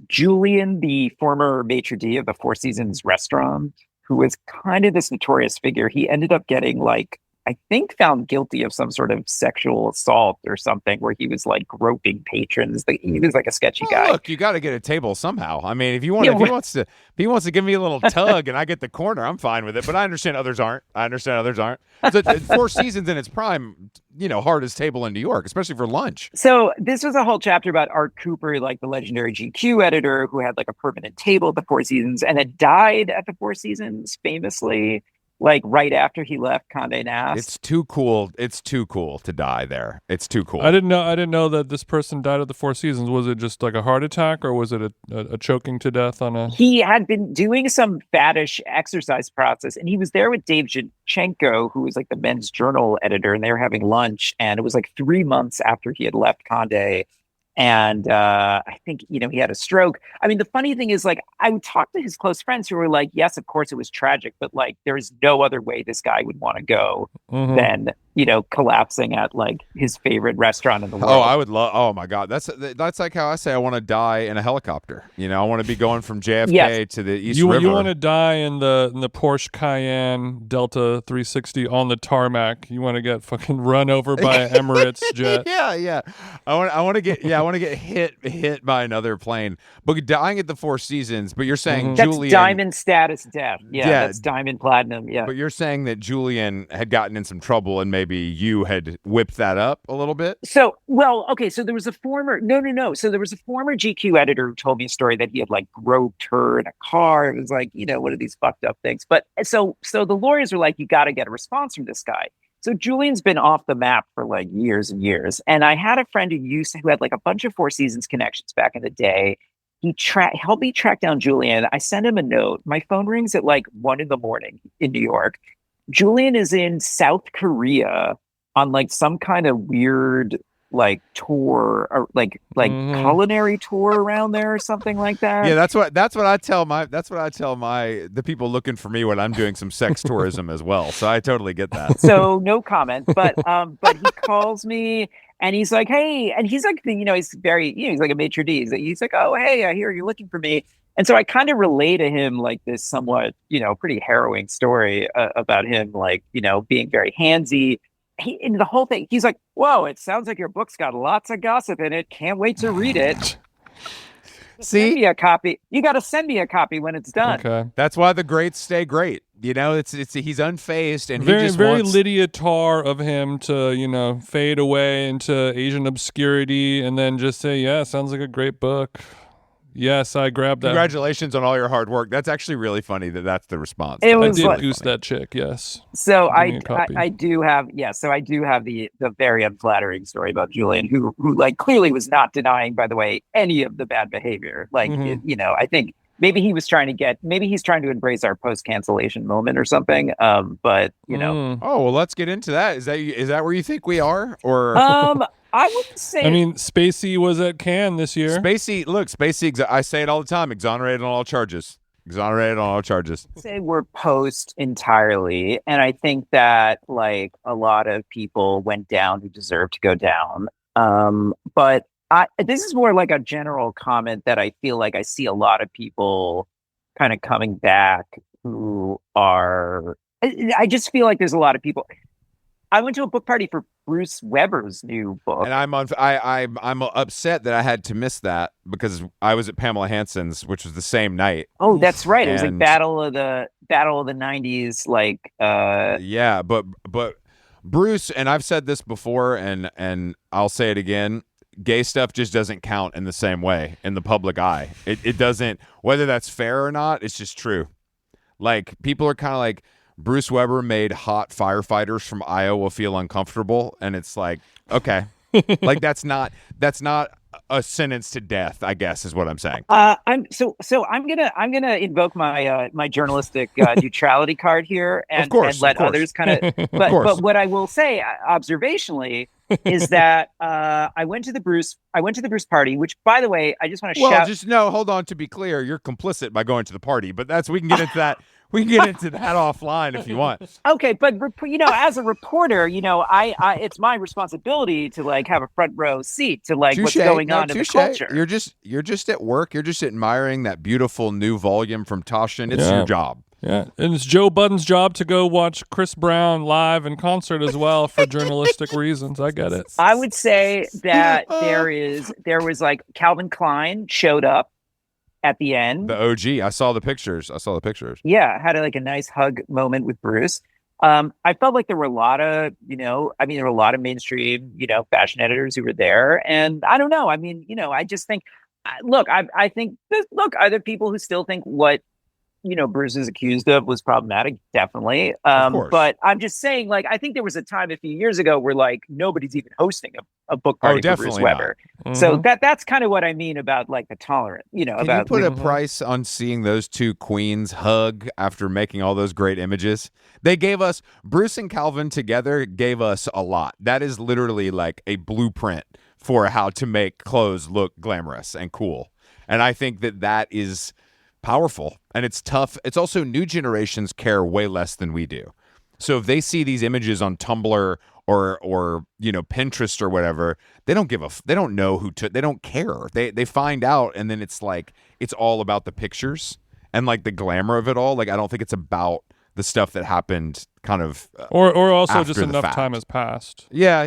Julian, the former maitre d' of the Four Seasons restaurant, who was kind of this notorious figure, he ended up getting like, I think found guilty of some sort of sexual assault or something where he was like groping patrons. He was like a sketchy guy. Look, you got to get a table somehow. I mean, if he wants to give me a little tug and I get the corner, I'm fine with it. But I understand others aren't. So, Four Seasons in its prime, hardest table in New York, especially for lunch. So this was a whole chapter about Art Cooper, like the legendary GQ editor who had like a permanent table at the Four Seasons and had died at the Four Seasons famously. Like right after he left Condé Nast. It's too cool. It's too cool to die there. It's too cool. I didn't know that this person died at the Four Seasons. Was it just like a heart attack, or was it a choking to death on a? He had been doing some faddish exercise process, and he was there with Dave Janchenko, who was like the Men's Journal editor, and they were having lunch. And it was like 3 months after he had left Condé. And I think, he had a stroke. I mean, the funny thing is, like, I would talk to his close friends who were like, yes, of course it was tragic, but like, there's no other way this guy would want to go than, collapsing at like his favorite restaurant in the world. Oh, I would love, oh my God. That's like how I say I want to die in a helicopter. I want to be going from JFK to the East River. You want to die in the Porsche Cayenne Delta 360 on the tarmac. You want to get fucking run over by an Emirates jet. Yeah. I want to get hit by another plane. But dying at the Four Seasons, but you're saying that's Julian, diamond status death. Yeah, that's diamond platinum. Yeah. But you're saying that Julian had gotten in some trouble and maybe you had whipped that up a little bit? So, okay. So there was a former, no. So there was a former GQ editor who told me a story that he had like groped her in a car. It was like, one of these fucked up things. But so the lawyers were like, you got to get a response from this guy. So Julian's been off the map for like years and years. And I had a friend who had like a bunch of Four Seasons connections back in the day. He helped me track down Julian. I sent him a note. My phone rings at like 1 a.m. in New York. Julian is in South Korea on like some kind of weird like tour or like culinary tour around there or something like that. Yeah, that's what I tell the people looking for me when I'm doing some sex tourism as well. So I totally get that. So no comment, but he calls me and he's like, hey, and he's like, he's very, he's like a maitre d'. He's like, oh, hey, I hear you're looking for me. And so I kind of relay to him like this somewhat, pretty harrowing story about him, like, being very handsy. In the whole thing, he's like, whoa, it sounds like your book's got lots of gossip in it. Can't wait to read it. Send me a copy. You got to send me a copy when it's done. Okay. That's why the greats stay great. It's he's unfazed and very, he just very wants... Lydia Tarr of him to, fade away into Asian obscurity and then just say, yeah, sounds like a great book. Yes, I grabbed that. Congratulations on all your hard work. That's actually really funny that's the response. It I was did like- goose that chick, yes. So Give me a copy. I do have the very unflattering story about Julian, who like clearly was not denying, by the way, any of the bad behavior. Like I think maybe he's trying to embrace our post cancellation moment or something. But Oh well, let's get into that. Is that where you think we are, or I wouldn't say. I mean, Spacey was at Cannes this year. Spacey. I say it all the time. Exonerated on all charges. Exonerated on all charges. Say we're post entirely, and I think that like a lot of people went down who deserve to go down. But this is more like a general comment that I feel like I see a lot of people kind of coming back who are. I just feel like there's a lot of people. I went to a book party for Bruce Weber's new book, and I'm upset that I had to miss that because I was at Pamela Hanson's, which was the same night. Oh, that's right. It was like And- Battle of the '90s. Like, Yeah, but Bruce, and I've said this before, and I'll say it again. Gay stuff just doesn't count in the same way in the public eye. It doesn't, whether that's fair or not. It's just true. Like people are kind of like, Bruce Weber made hot firefighters from Iowa feel uncomfortable, and it's like, okay, like that's not a sentence to death, I guess, is what I'm saying. I'm gonna invoke my my journalistic neutrality card here and let others kind of. But what I will say observationally is that I went to the Bruce party, which, by the way, I just want to shout. Hold on. To be clear, you're complicit by going to the party, but we can get into that. We can get into that offline if you want. Okay, but as a reporter, I it's my responsibility to like have a front row seat to like what's going on in the culture. You're just at work. You're just admiring that beautiful new volume from Toshin. It's your job. Yeah, and it's Joe Budden's job to go watch Chris Brown live in concert as well for journalistic reasons. I get it. I would say that there was like Calvin Klein showed up at the end. The OG. I saw the pictures. Yeah, had a nice hug moment with Bruce. I felt like there were a lot of, there were a lot of mainstream, fashion editors who were there. And I don't know. I mean, I just think, I think are there people who still think what, Bruce is accused of was problematic? Definitely. But I'm just saying, like, I think there was a time a few years ago where like nobody's even hosting a book party for Bruce Weber. Mm-hmm. So that's kind of what I mean about like the tolerant, Can you put a price on seeing those two queens hug after making all those great images? They gave us, Bruce and Calvin together gave us a lot. That is literally like a blueprint for how to make clothes look glamorous and cool. And I think that is powerful, and it's tough. It's also new generations care way less than we do. So if they see these images on Tumblr or Pinterest or whatever, they don't they don't know they don't care. They find out, and then it's like it's all about the pictures and like the glamour of it all. Like I don't think it's about the stuff that happened kind of or also after just the enough fact. time has passed. Yeah.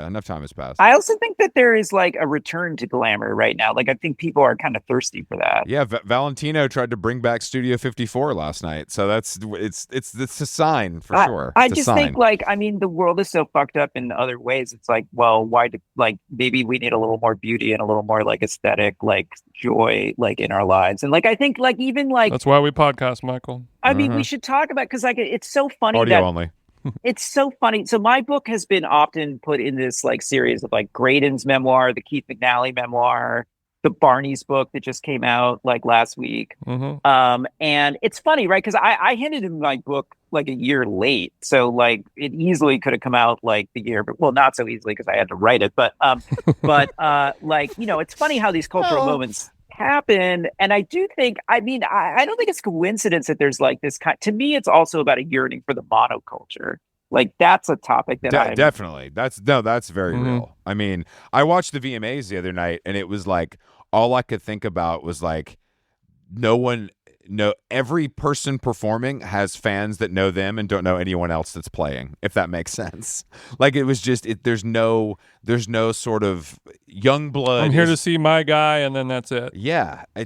Enough time has passed. I also think that there is like a return to glamour right now. Like I think people are kind of thirsty for that. Yeah, Valentino tried to bring back Studio 54 last night, so it's a sign for sure. I just think like the world is so fucked up in other ways. It's like, well, why maybe we need a little more beauty and a little more like aesthetic, like joy, like in our lives, and like I think like even like that's why we podcast, Michael. I mean, we should talk about because like it's so funny audio only. It's so funny. So my book has been often put in this like series of like Graydon's memoir, the Keith McNally memoir, the Barney's book that just came out like last week. Mm-hmm. And it's funny, right? Because I handed him my book like a year late, so like it easily could have come out like the year, but well, not so easily because I had to write it. But like it's funny how these cultural moments happen, and I do think I don't think it's coincidence that there's like this kind. To me, it's also about a yearning for the monoculture. Like that's a topic that definitely that's very real. I mean, I watched the VMAs the other night, and it was like all I could think about was like every person performing has fans that know them and don't know anyone else that's playing, if that makes sense. Like it was just there's no sort of young blood. I'm here to see my guy, and then that's it. Yeah, I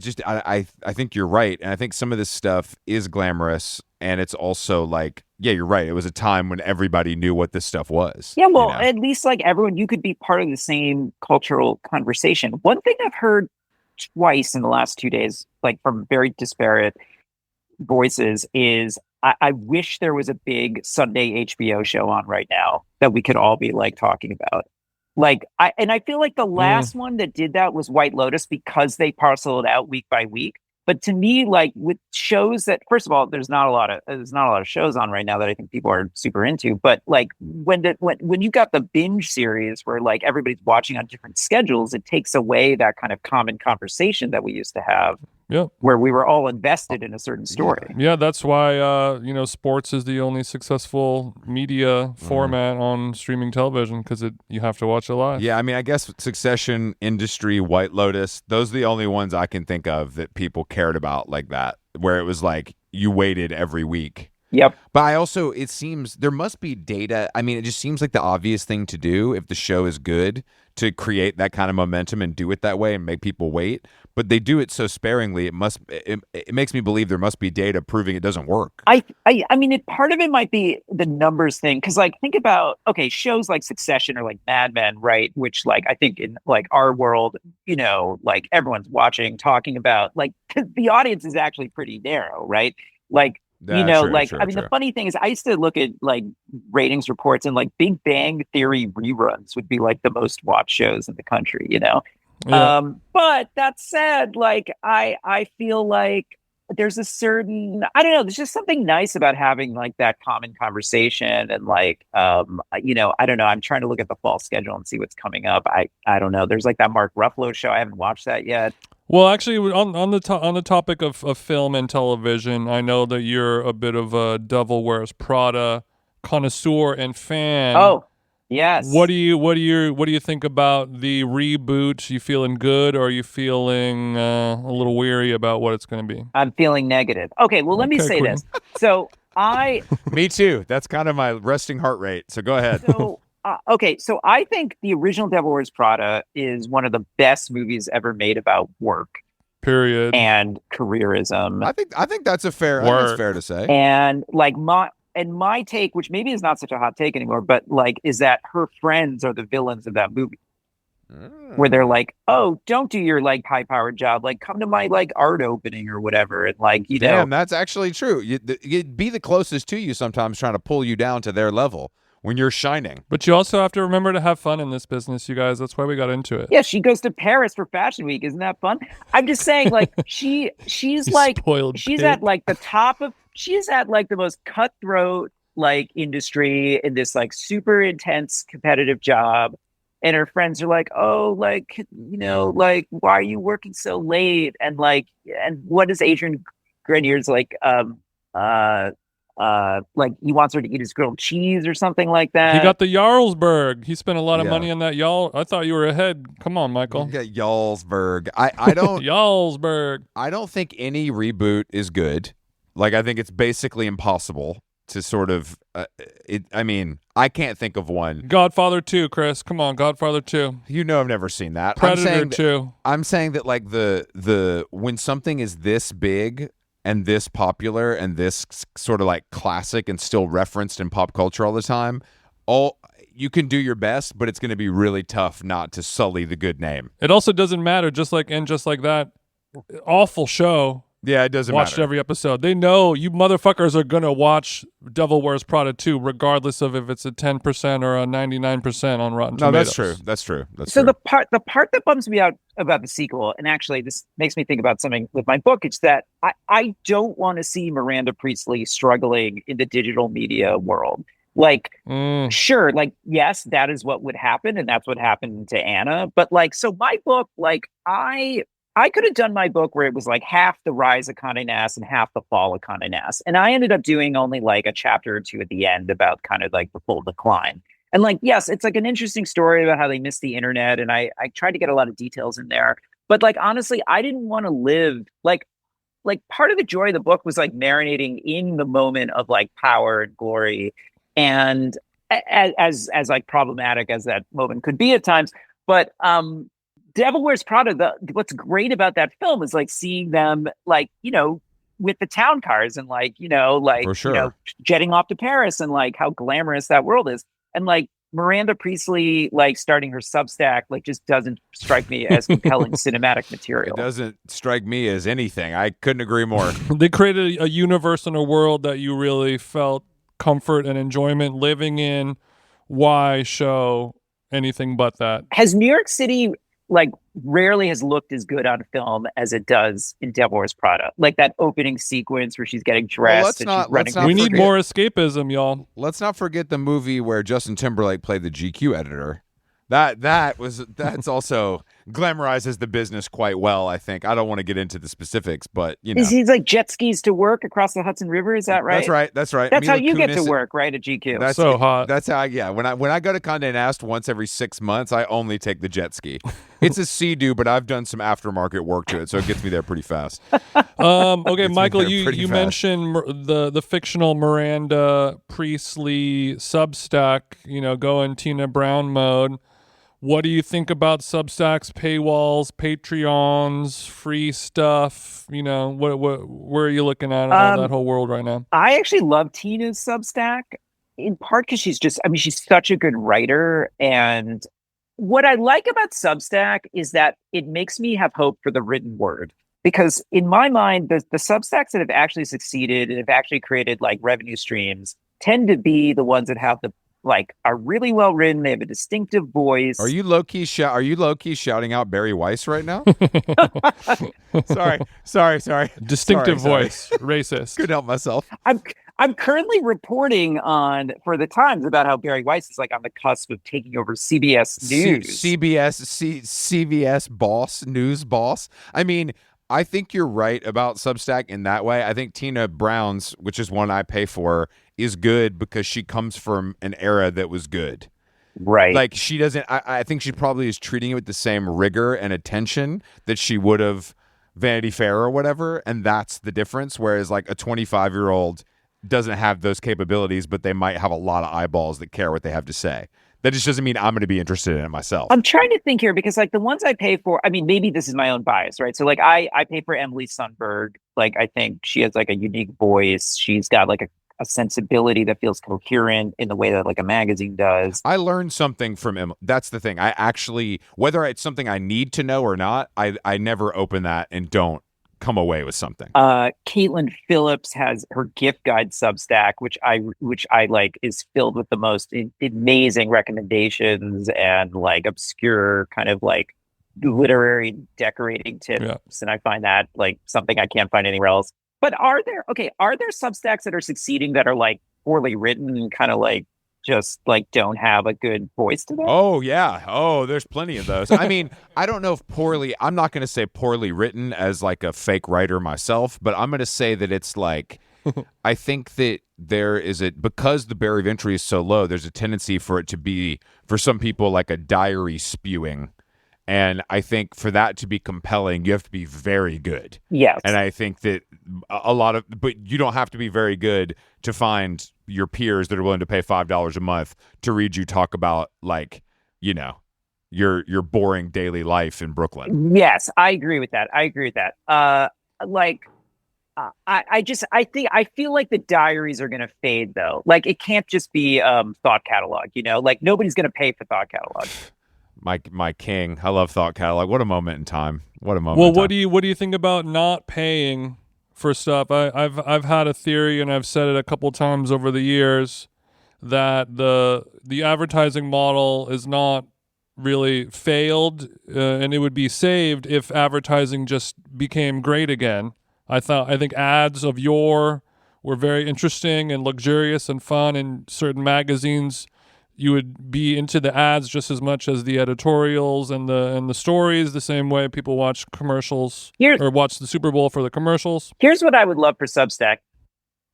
think you're right, and I think some of this stuff is glamorous, and it's also like, yeah, you're right. It was a time when everybody knew what this stuff was. Yeah, well, at least like everyone, you could be part of the same cultural conversation. One thing I've heard twice in the last 2 days, like from very disparate voices, is I wish there was a big Sunday HBO show on right now that we could all be like talking about. Like I feel like the last one that did that was White Lotus because they parcel it out week by week. But to me, like with shows that, first of all, there's not a lot of shows on right now that I think people are super into. But like when you got the binge series where like everybody's watching on different schedules, it takes away that kind of common conversation that we used to have. Yep. Where we were all invested in a certain story. Yeah, that's why sports is the only successful media format on streaming television because you have to watch it live. Yeah, I mean, I guess Succession, Industry, White Lotus, those are the only ones I can think of that people cared about like that, where it was like you waited every week. Yep. But it seems there must be data. I mean, it just seems like the obvious thing to do if the show is good to create that kind of momentum and do it that way and make people wait. But they do it so sparingly. It makes me believe there must be data proving it doesn't work. I mean, part of it might be the numbers thing because, like, think about shows like Succession or like Mad Men, right? Which, like, I think in like our world, like everyone's watching, talking about, like, the audience is actually pretty narrow, right? Like, True. The funny thing is, I used to look at like ratings reports, and like Big Bang Theory reruns would be like the most watched shows in the country, Yeah. But that said, like I feel like there's a certain, I don't know, there's just something nice about having like that common conversation and like I don't know, I'm trying to look at the fall schedule and see what's coming up. I don't know. There's like that Mark Ruffalo show. I haven't watched that yet. Well, actually, on the topic of film and television, I know that you're a bit of a Devil Wears Prada connoisseur and fan. Oh, yes. What do you think about the reboot? You feeling good, or are you feeling a little weary about what it's going to be? I'm feeling negative. Okay, well, let me say this. So Me too. That's kind of my resting heart rate. So go ahead. So I think the original Devil Wears Prada is one of the best movies ever made about work. Period. And careerism. I think that's that's fair to say. And like my take, which maybe is not such a hot take anymore, but like, is that her friends are the villains of that movie. Where they're like, oh, don't do your like high powered job. Like, come to my like art opening or whatever. And like, Damn, that's actually true. You'd be the closest to you sometimes trying to pull you down to their level when you're shining. But you also have to remember to have fun in this business, you guys. That's why we got into it. Yeah, she goes to Paris for Fashion Week. Isn't that fun? I'm just saying, like, she's like, she's at like the top of, she's at like the most cutthroat like industry in this like super intense competitive job. And her friends are like, oh, like, like, why are you working so late? And like, and what is Adrian Grenier's like, like he wants her to eat his grilled cheese or something like that. He got the Jarlsberg. He spent a lot of money on that Jarl. I thought you were ahead. Come on, Michael. Yeah, Jarlsberg. I don't Jarlsberg. I don't think any reboot is good. Like, I think it's basically impossible to sort of I mean, I can't think of one. Godfather 2, Chris. Come on, Godfather 2. I've never seen that. Predator 2. I'm saying that like the when something is this big and this popular and this sort of like classic and still referenced in pop culture all the time, you can do your best, but it's going to be really tough not to sully the good name. It also doesn't matter, just like that awful show. Yeah, it doesn't Watched matter. every episode. They know you motherfuckers are going to watch Devil Wears Prada 2, regardless of if it's a 10% or a 99% on Rotten Tomatoes. No, that's true. That's true. So the part that bums me out about the sequel, and actually this makes me think about something with my book, it's that I don't want to see Miranda Priestley struggling in the digital media world. Like, sure, like, yes, that is what would happen, and that's what happened to Anna. But like, so my book, like, I could have done my book where it was like half the rise of Condé Nast and half the fall of Condé Nast. And I ended up doing only like a chapter or two at the end about kind of like the full decline. And like, yes, it's like an interesting story about how they missed the internet. And I tried to get a lot of details in there. But like, honestly, I didn't want to live like part of the joy of the book was like marinating in the moment of like power and glory. And as like problematic as that moment could be at times. But Devil Wears Prada, what's great about that film is like seeing them like, with the town cars and like, For sure. jetting off to Paris and like how glamorous that world is. And like, Miranda Priestley, like, starting her Substack, like, just doesn't strike me as compelling cinematic material. It doesn't strike me as anything. I couldn't agree more. They created a universe and a world that you really felt comfort and enjoyment living in. Why show anything but that? Has New York City, like, rarely has looked as good on film as it does in Devil Wears Prada. Like that opening sequence where she's getting dressed and she's running. We need more escapism, y'all. Let's not forget the movie where Justin Timberlake played the GQ editor. That's also glamorizes the business quite well, I think. I don't want to get into the specifics, but you know. He's like jet skis to work across the Hudson River, is that right? That's right. That's Mila how you Kunis get to work, right, at GQ. That's so hot. That's how when I go to Condé Nast once every 6 months, I only take the jet ski. It's a Sea-Doo, but I've done some aftermarket work to it, so it gets me there pretty fast. Okay, Michael, you mentioned the fictional Miranda Priestley Substack, going Tina Brown mode. What do you think about Substacks, paywalls, Patreons, free stuff? Where are you looking at that whole world right now? I actually love Tina's Substack, in part because she's such a good writer. And what I like about Substack is that it makes me have hope for the written word. Because in my mind, the Substacks that have actually succeeded and have actually created like revenue streams tend to be the ones that have are really well written. They have a distinctive voice. Are you low key shouting out Barry Weiss right now? Sorry. Distinctive voice. Racist. Couldn't help myself. I'm currently reporting for the Times about how Barry Weiss is like on the cusp of taking over CBS News. CBS news boss. I mean, I think you're right about Substack in that way. I think Tina Brown's, which is one I pay for, is good because she comes from an era that was good. Right. Like she doesn't, I think she probably is treating it with the same rigor and attention that she would have Vanity Fair or whatever. And that's the difference. Whereas like a 25-year-old doesn't have those capabilities, but they might have a lot of eyeballs that care what they have to say. That just doesn't mean I'm going to be interested in it myself. I'm trying to think here because like the ones I pay for, I mean, maybe this is my own bias, right? So like I pay for Emily Sundberg. Like I think she has like a unique voice. She's got like a sensibility that feels coherent in the way that like a magazine does. I learned something from Emily. That's the thing. I actually, whether it's something I need to know or not, I never open that and don't come away with something. Caitlin Phillips has her gift guide Substack, which I like is filled with the most amazing recommendations and like obscure kind of like literary decorating tips. Yeah. And I find that like something I can't find anywhere else. But are there Substacks that are succeeding that are like poorly written and kind of like just like don't have a good voice to them? Oh yeah. Oh, there's plenty of those. I mean, I don't know if I'm not going to say poorly written as like a fake writer myself, but I'm going to say that it's like, I think that because the barrier of entry is so low, there's a tendency for it to be, for some people, like a diary spewing. And I think for that to be compelling, you have to be very good. Yes. And I think that but you don't have to be very good to find your peers that are willing to pay $5 a month to read you talk about your boring daily life in Brooklyn. Yes, I agree with that. I feel like the diaries are going to fade though. Like it can't just be thought catalog, like nobody's going to pay for thought catalog. My king. I love Thought Catalog. What a moment in time. What do you think about not paying for stuff? I've had a theory, and I've said it a couple times over the years, that the advertising model is not really failed, and it would be saved if advertising just became great again. I think ads of yore were very interesting and luxurious and fun in certain magazines. You would be into the ads just as much as the editorials and the stories, the same way people watch commercials or watch the Super Bowl for the commercials. Here's what I would love for Substack.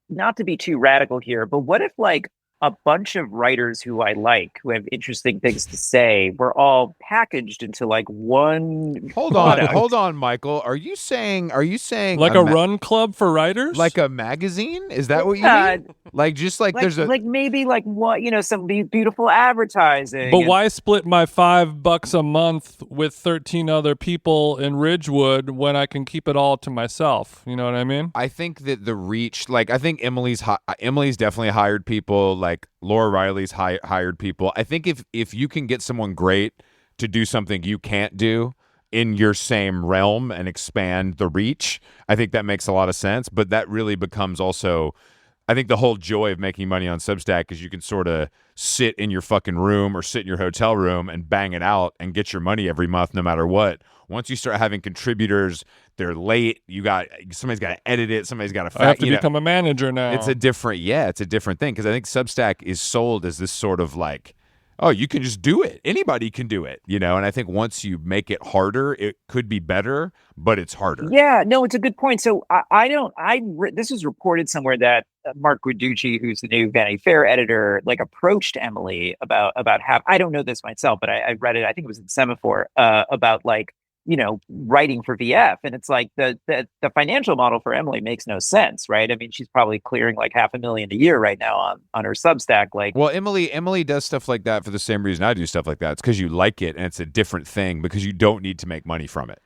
Not to be too radical here, but what if like a bunch of writers who I like, who have interesting things to say, were all packaged into like one Hold on, Michael. Are you saying like a run club for writers? Like a magazine? Is that what you mean? Like just like there's maybe like what, some beautiful advertising. But why split my $5 a month with 13 other people in Ridgewood when I can keep it all to myself? You know what I mean? I think that the reach, like I think Emily's definitely hired people like Laura Riley's hired people. I think if you can get someone great to do something you can't do in your same realm and expand the reach, I think that makes a lot of sense. But that really becomes also, I think the whole joy of making money on Substack is you can sort of sit in your fucking room or sit in your hotel room and bang it out and get your money every month no matter what. Once you start having contributors, they're late. Somebody's got to edit it. Somebody's got to. I have to become a manager now. It's a different thing because I think Substack is sold as this sort of like, oh, you can just do it. Anybody can do it, And I think once you make it harder, it could be better, but it's harder. Yeah, no, it's a good point. So this was reported somewhere that Mark Guiducci, who's the new Vanity Fair editor, like approached Emily about how, I don't know this myself, but I read it. I think it was in Semaphore about like, writing for VF. And it's like the financial model for Emily makes no sense, right? I mean, she's probably clearing like $500,000 a year right now on her Substack. Like, well, Emily does stuff like that for the same reason I do stuff like that. It's because you like it and it's a different thing because you don't need to make money from it.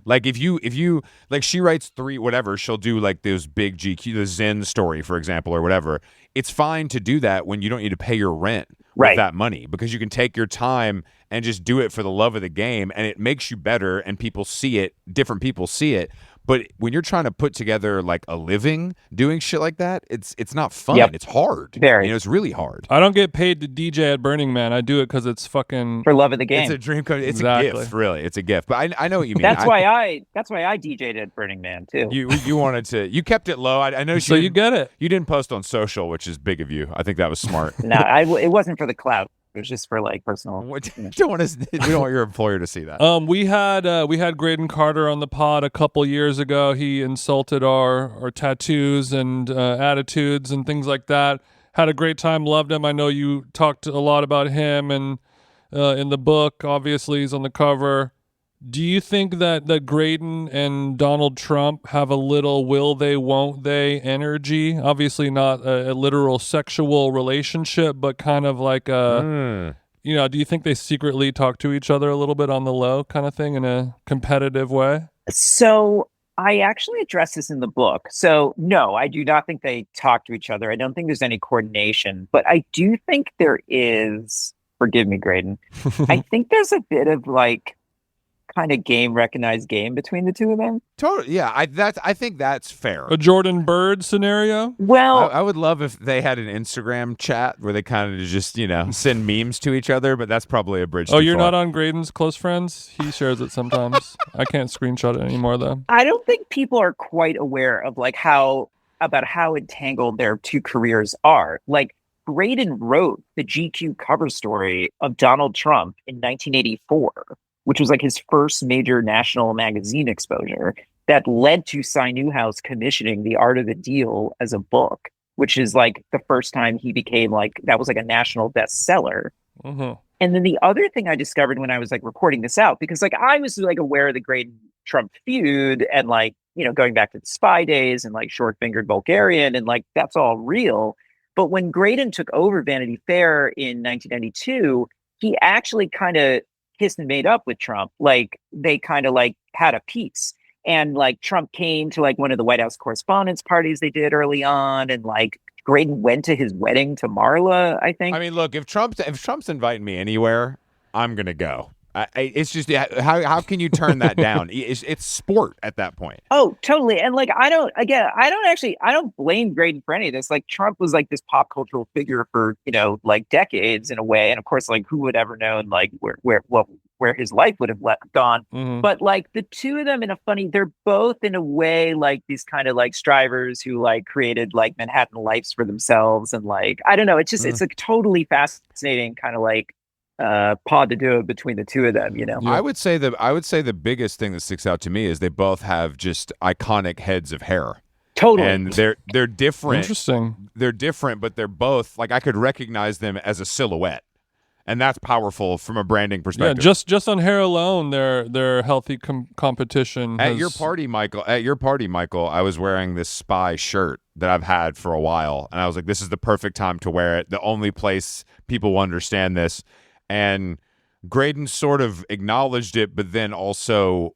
Like if you like, she writes she'll do like those big GQ, the Zen story, for example, or whatever. It's fine to do that when you don't need to pay your rent with that money because you can take your time and just do it for the love of the game, and it makes you better, and people see it. Different people see it. But when you're trying to put together like a living doing shit like that, it's not fun. Yep. It's hard. Very. It's really hard. I don't get paid to DJ at Burning Man. I do it because it's fucking for love of the game. It's a dream come. It's exactly. a gift, really. It's a gift. But I know what you mean. That's why I DJ'd at Burning Man too. You wanted to. You kept it low. I know. So you get it. You didn't post on social, which is big of you. I think that was smart. No, it wasn't for the clout. It was just for like personal. We don't want your employer to see that. We had Graydon Carter on the pod a couple years ago. He insulted our tattoos and attitudes and things like that. Had a great time. Loved him. I know you talked a lot about him and in the book. Obviously, he's on the cover. Do you think that Graydon and Donald Trump have a little will they, won't they energy? Obviously not a literal sexual relationship, but kind of like do you think they secretly talk to each other a little bit on the low kind of thing in a competitive way? So I actually address this in the book. So no, I do not think they talk to each other. I don't think there's any coordination, but I do think there is, forgive me, Graydon, I think there's a bit of like, kind of recognized game between the two of them. Totally, yeah. I think that's fair. A Jordan Bird scenario. Well, I would love if they had an Instagram chat where they kind of just send memes to each other, but that's probly a bridge. Oh, you're not on Graydon's close friends? He shares it sometimes. I can't screenshot it anymore though. I don't think people are quite aware of like how entangled their two careers are. Like Graydon wrote the GQ cover story of Donald Trump in 1984. Which was like his first major national magazine exposure that led to Cy Newhouse commissioning The Art of the Deal as a book, which is like the first time he became like, that was like a national bestseller. Mm-hmm. And then the other thing I discovered when I was like reporting this out, because like I was like aware of the Graydon Trump feud and like, going back to the spy days and like short fingered Bulgarian and like, that's all real. But when Graydon took over Vanity Fair in 1992, he actually kind of kissed and made up with Trump. Like they kind of like had a peace, and like Trump came to like one of the White House correspondence parties they did early on, and like Graydon went to his wedding to Marla, I think. I mean, look, if Trump's inviting me anywhere, I'm gonna go. It's just how can you turn that down? It's sport at that point. Oh, totally. And like I don't blame Graydon for any of this. Like Trump was like this pop cultural figure for like decades in a way, and of course, like who would ever known like where his life would have gone. Mm-hmm. But like the two of them they're both in a way like these kind of like strivers who like created like Manhattan lives for themselves, and like I don't know. It's just it's like totally fascinating kind of like pod to do it between the two of them. I would say the biggest thing that sticks out to me is they both have just iconic heads of hair. Totally. And they're different. Interesting. They're different, but they're both like I could recognize them as a silhouette. And that's powerful from a branding perspective. Yeah, just on hair alone, their healthy competition. At your party, Michael, I was wearing this spy shirt that I've had for a while, and I was like, this is the perfect time to wear it. The only place people will understand this. And Graydon sort of acknowledged it, but then also,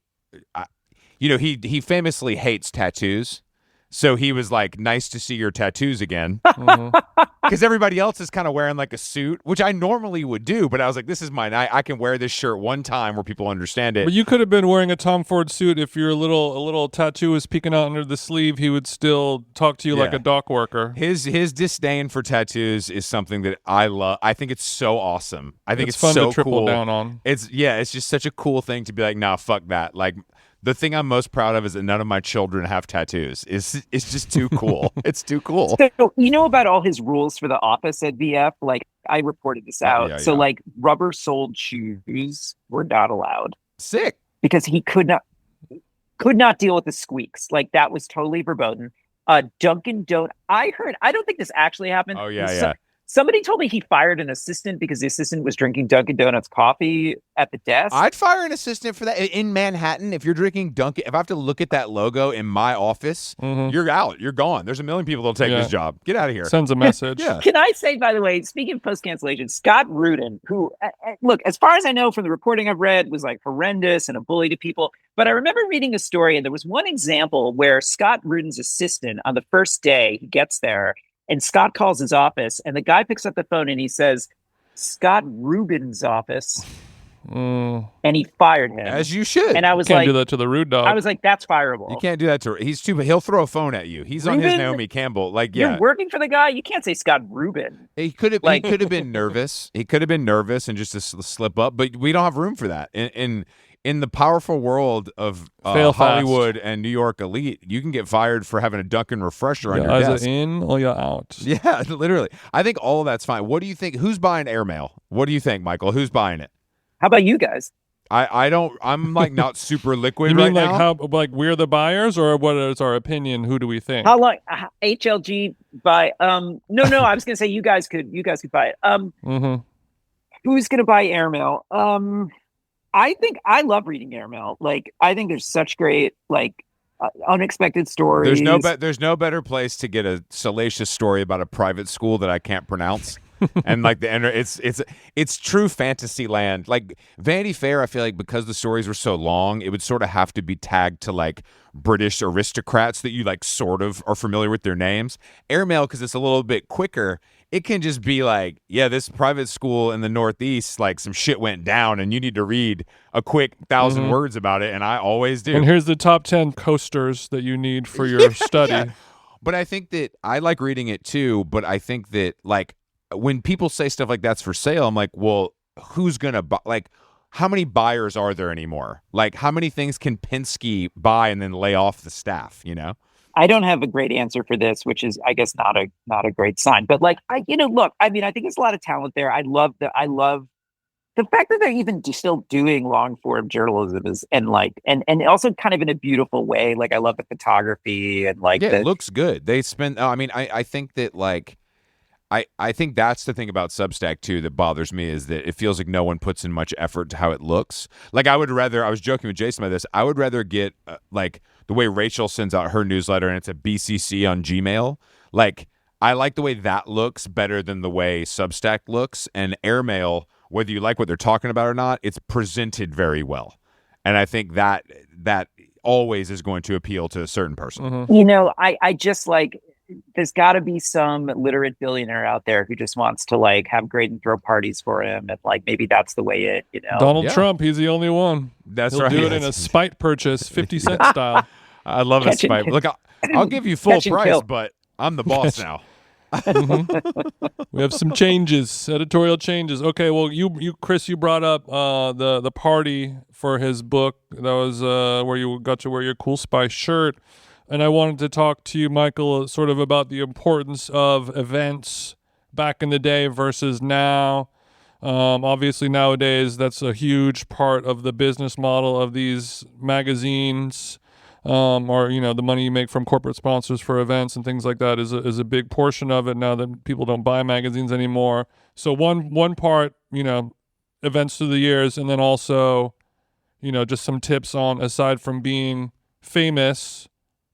he famously hates tattoos. So he was like, nice to see your tattoos again. Mhm. Because everybody else is kind of wearing like a suit, which I normally would do. But I was like, this is my night. I can wear this shirt one time where people understand it. But you could have been wearing a Tom Ford suit if your little tattoo was peeking out under the sleeve. He would still talk to you like Yeah. a dock worker. His disdain for tattoos is something that I love. I think it's so awesome. I think it's fun so to triple cool. down on. It's just such a cool thing to be like, nah, fuck that. Like, the thing I'm most proud of is that none of my children have tattoos. It's just too cool. It's too cool. So you know about all his rules for the office at VF? Like I reported this out. Yeah, so yeah. like rubber-soled shoes were not allowed Sick. because he could not deal with the squeaks. Like that was totally verboten. Dunkin' Donut. I don't think this actually happened. Oh, yeah. Somebody told me he fired an assistant because the assistant was drinking Dunkin' Donuts coffee at the desk. I'd fire an assistant for that. In Manhattan, if you're drinking Dunkin', if I have to look at that logo in my office, you're out. You're gone. There's a million people that'll take this job. Get out of here. Sends a message. Yeah. Can I say, by the way, speaking of post-cancellation, Scott Rudin, who, look, as far as I know from the reporting I've read, was like horrendous and a bully to people. But I remember reading a story, and there was one example where Scott Rudin's assistant, on the first day he gets there, and Scott calls his office, and the guy picks up the phone and he says, Scott Rubin's office. And he fired him. As you should. And I was Can't like, do that to the rude dog. I was like, that's fireable. You can't do that to her. He's too. He'll throw a phone at you. He's on his Rubin? Naomi Campbell. Like, yeah, You're working for the guy. You can't say Scott Rubin. he could have. He could have been nervous. He could have been nervous and just to slip up. But we don't have room for that. In the powerful world of Fail fast. Hollywood and New York elite, you can get fired for having a Dunkin' refresher on Your your eyes desk. are in or you're out. Yeah, literally. I think all of that's fine. What do you think? Who's buying airmail? What do you think, Michael? Who's buying it? How about you guys? I don't. I'm like not super liquid You mean right like now. how like we're the buyers, or what is our opinion? Who do we think? How long HLG buy? No. I was gonna say you guys could buy it. Who's gonna buy airmail? I think I love reading airmail. Like I think there's such great like unexpected stories. There's no better place to get a salacious story about a private school that I can't pronounce. And like it's true fantasy land. Like Vanity Fair, I feel like because the stories were so long, it would sort of have to be tagged to like British aristocrats that you like sort of are familiar with their names. Airmail, because it's a little bit quicker, it can just be like, yeah, this private school in the Northeast, like some shit went down and you need to read a quick 1,000 words about it. And I always do. And here's the top 10 coasters that you need for your study. Yeah. But I think that I like reading it too. But I think that like when people say stuff like that's for sale, I'm like, well, who's going to buy? Like, how many buyers are there anymore? Like, how many things can Penske buy and then lay off the staff, you know? I don't have a great answer for this, which is, I guess, not a great sign. But like, look, I mean, I think there's a lot of talent there. I love the fact that they're even still doing long form journalism and also kind of in a beautiful way. Like, I love the photography and like, it looks good. They spend. I mean, I think that like. I think that's the thing about Substack too that bothers me is that it feels like no one puts in much effort to how it looks. Like I was joking with Jason about this. I would rather get like the way Rachel sends out her newsletter and it's a BCC on Gmail. Like I like the way that looks better than the way Substack looks. And Airmail, whether you like what they're talking about or not, it's presented very well. And I think that always is going to appeal to a certain person. You know, I just like. There's got to be some literate billionaire out there who just wants to like have Graydon throw parties for him, and like maybe that's the way it, you know. Donald Trump, he's the only one. That's He'll right. do it in a spite purchase, 50 cent style. I love a spite. Look, I'll give you full price, kill. but I'm the boss now. We have some changes, editorial changes. Okay, well, you Chris, you brought up the party for his book. That was where you got to wear your Cool Spy shirt. And I wanted to talk to you, Michael, sort of about the importance of events back in the day versus now. Obviously, nowadays, that's a huge part of the business model of these magazines, or the money you make from corporate sponsors for events and things like that is a big portion of it now that people don't buy magazines anymore. So one part, events through the years, and then also, just some tips on, aside from being famous,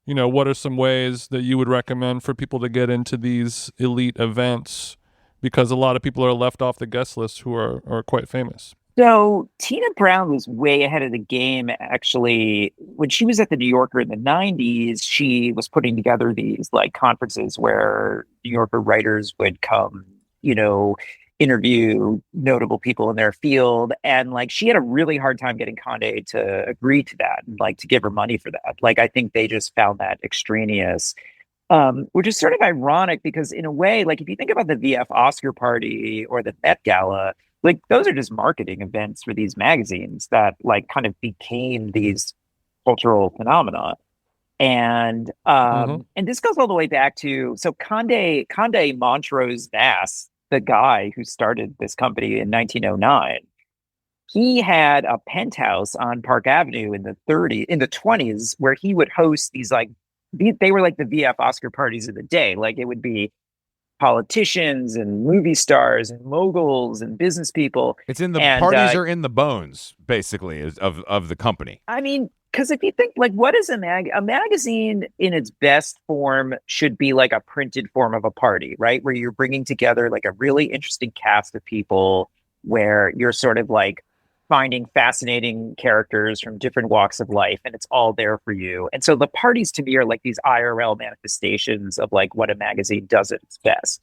what are some ways that you would recommend for people to get into these elite events? Because a lot of people are left off the guest list who are quite famous. So Tina Brown was way ahead of the game, actually. When she was at the New Yorker in the 90s, she was putting together these like conferences where New Yorker writers would come, you know, interview notable people in their field. And like she had a really hard time getting Condé to agree to that and like to give her money for that. Like I think they just found that extraneous. Which is sort of ironic because in a way, like if you think about the VF Oscar party or the Met Gala, like those are just marketing events for these magazines that like kind of became these cultural phenomena. Mm-hmm. And this goes all the way back to so Condé Montrose Nast, the guy who started this company in 1909, he had a penthouse on Park Avenue in the 20s where he would host these like they were like the VF Oscar parties of the day. Like it would be politicians and movie stars and moguls and business people. It's in the And parties are in the bones, basically, of the company. I mean, because if you think like what is a magazine in its best form should be like a printed form of a party, right? Where you're bringing together like a really interesting cast of people where you're sort of like finding fascinating characters from different walks of life and it's all there for you. And so the parties to me are like these IRL manifestations of like what a magazine does at its best.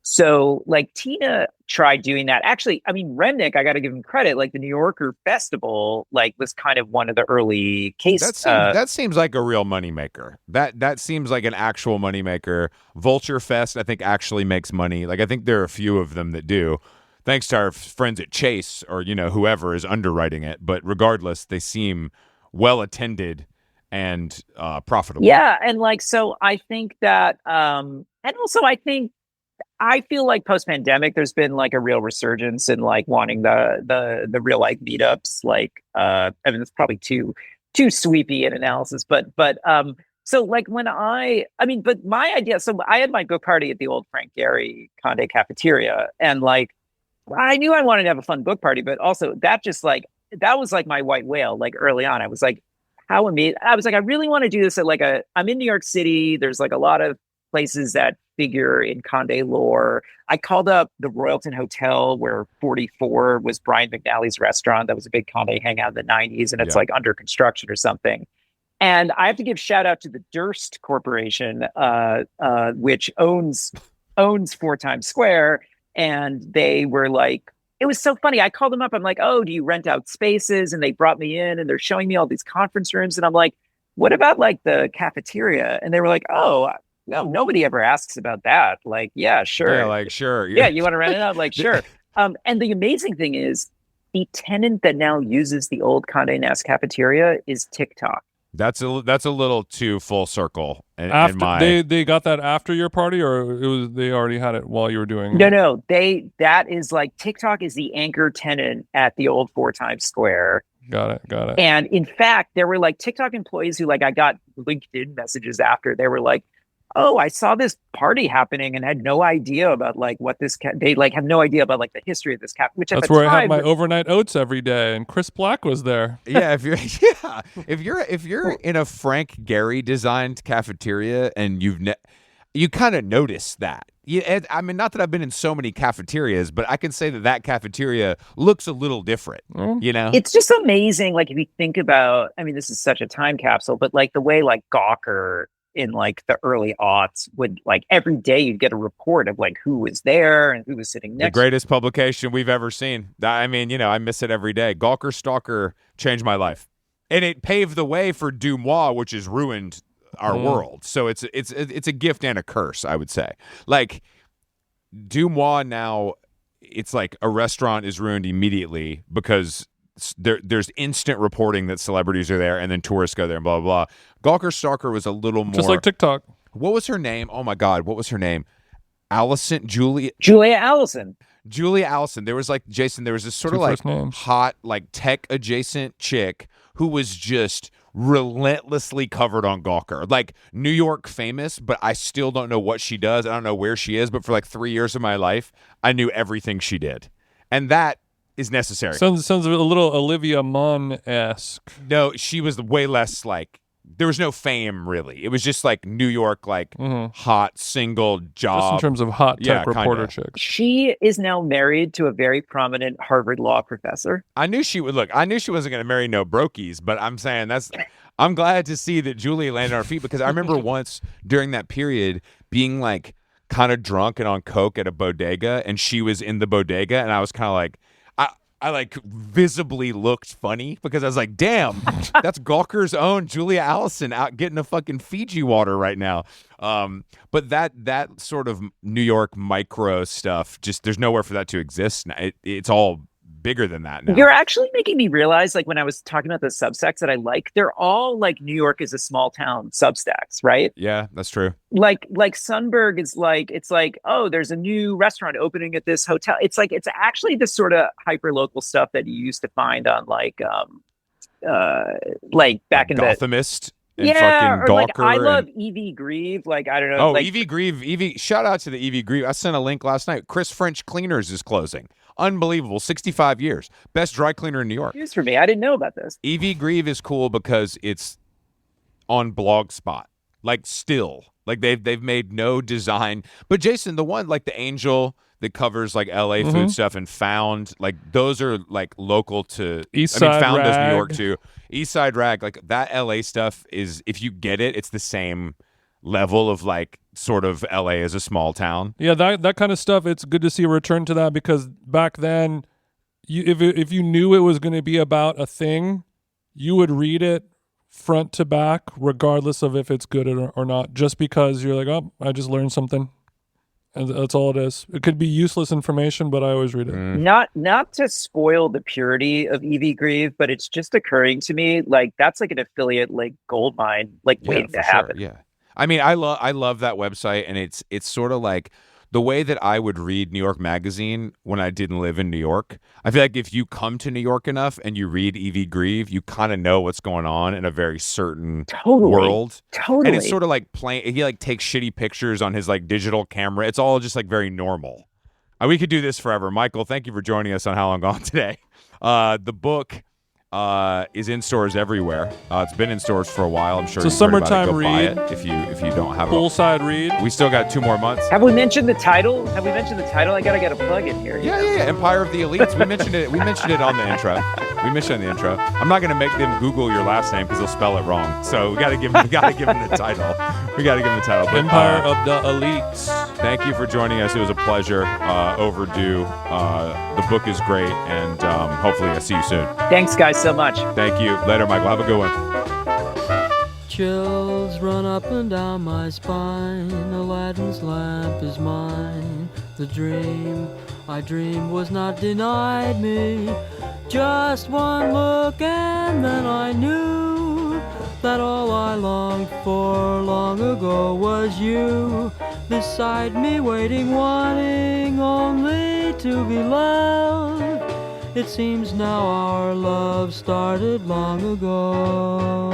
So like Tina tried doing that. Actually, I mean, Remnick, I got to give him credit. Like the New Yorker Festival, like was kind of one of the early cases. That seems like a real moneymaker. That seems like an actual moneymaker. Vulture Fest, I think, actually makes money. Like I think there are a few of them that do, thanks to our friends at Chase or whoever is underwriting it. But regardless, they seem well attended and profitable. Yeah, and like so, I think that, and also I feel like post pandemic, there's been like a real resurgence in like wanting the real like meetups. Like, I mean, it's probably too sweepy an analysis, but so like when but my idea. So I had my book party at the old Frank Gehry Condé cafeteria, and like I knew I wanted to have a fun book party, but also that just like that was like my white whale. Like early on, I was like, how amazing! I was like, I really want to do this at like I'm in New York City. There's like a lot of places that figure in Condé lore. I called up the Royalton Hotel where 44 was Brian McNally's restaurant. That was a big Condé hangout in the 90s, and it's like under construction or something. And I have to give shout out to the Durst Corporation, which owns 4 Times Square. And they were like, it was so funny. I called them up. I'm like, oh, do you rent out spaces? And they brought me in and they're showing me all these conference rooms. And I'm like, what about like the cafeteria? And they were like, oh, no, nobody ever asks about that. Like, yeah, sure. Yeah, like, sure. Yeah, you want to rent it out? Like, sure. And the amazing thing is the tenant that now uses the old Condé Nast cafeteria is TikTok. That's a little too full circle. They got that after your party, or they already had it while you were doing? No. That is like TikTok is the anchor tenant at the old 4 Times Square. Got it. And in fact, there were like TikTok employees who like I got LinkedIn messages after. They were like, oh, I saw this party happening and had no idea about like what this they like have no idea about like the history of this which that's where I had my overnight oats every day, and Chris Black was there. Yeah, if you're in a Frank Gehry designed cafeteria and you kind of notice that. I mean, not that I've been in so many cafeterias, but I can say that cafeteria looks a little different. It's just amazing. Like if you think about, I mean, this is such a time capsule, but like the way like Gawker in like the early aughts would like every day you'd get a report of like who was there and who was sitting next. The greatest publication we've ever seen. I mean, I miss it every day. Gawker Stalker changed my life, and it paved the way for Dumois, which has ruined our world. So it's a gift and a curse, I would say. Like Dumois now, it's like a restaurant is ruined immediately because there's instant reporting that celebrities are there and then tourists go there and blah, blah, blah. Gawker Stalker was a little more... Just like TikTok. What was her name? Oh, my God. What was her name? Julia Allison. Julia Allison. There was like, Jason, there was this sort of like hot, like tech adjacent chick who was just relentlessly covered on Gawker. Like New York famous, but I still don't know what she does. I don't know where she is, but for like 3 years of my life, I knew everything she did. And that is necessary. Sounds a little Olivia Munn-esque. No, she was way less like there was no fame really. It was just like New York, like hot single job. Just in terms of hot tech reporter chicks. She is now married to a very prominent Harvard law professor. I knew she would. Look, I knew she wasn't going to marry no brokies, but I'm saying I'm glad to see that Julia landed on her feet, because I remember once during that period being like kind of drunk and on coke at a bodega, and she was in the bodega, and I was kind of like, I like visibly looked funny because I was like, damn, that's Gawker's own Julia Allison out getting a fucking Fiji water right now. But that sort of New York micro stuff, just there's nowhere for that to exist. It's all bigger than that now. You're actually making me realize, like when I was talking about the Substacks that I like, they're all like New York is a small town Substacks, right? Yeah, that's true. Like Sunberg is like, it's like, oh, there's a new restaurant opening at this hotel. It's like, it's actually the sort of hyper local stuff that you used to find on like back in Gothamist. And yeah, or like I love Evie Grieve. Like I don't know. Oh, like, Evie Grieve. Shout out to the Evie Grieve. I sent a link last night. Chris French Cleaners is closing. Unbelievable. 65 years. Best dry cleaner in New York. News for me. I didn't know about this. Evie Grieve is cool because it's on Blogspot. Like still. Like they've made no design. But Jason, the one like the Angel that covers like LA food stuff and Found, like those are like local to Eastside Found Rag. does New York too. Eastside Rag, like that LA stuff is, if you get it, it's the same level of like sort of LA as a small town. Yeah, that kind of stuff, it's good to see a return to that, because back then if you knew it was going to be about a thing, you would read it front to back regardless of if it's good or not, just because you're like, oh, I just learned something. And that's all it is. It could be useless information, but I always read it. Not to spoil the purity of Evie Grieve, but it's just occurring to me like that's like an affiliate like gold mine, like waiting to happen. Yeah. I mean, I love that website, and it's sort of like the way that I would read New York Magazine when I didn't live in New York. I feel like if you come to New York enough and you read Evie Grieve, you kind of know what's going on in a very certain world. Totally. And it's sort of like he like takes shitty pictures on his like digital camera. It's all just like very normal. We could do this forever. Michael, thank you for joining us on How Long Gone today. The book is in stores everywhere. It's been in stores for a while. I'm sure it's a summertime read. Buy it if you don't have Poolside read. We still got 2 more months. Have we mentioned the title? I gotta get a plug in here. Yeah. Empire of the Elites. We mentioned it. We mentioned it on the intro. I'm not gonna make them Google your last name because they'll spell it wrong. So we gotta give them the title. But, Empire of the Elites. Thank you for joining us. It was a pleasure. Overdue. The book is great, and hopefully I see you soon. Thanks, guys, so much. Thank you. Later, Michael. Have a good one. Chills run up and down my spine. Aladdin's lamp is mine. The dream I dreamed was not denied me. Just one look and then I knew that all I longed for long ago was you. Beside me waiting, wanting only to be loved. It seems now our love started long ago.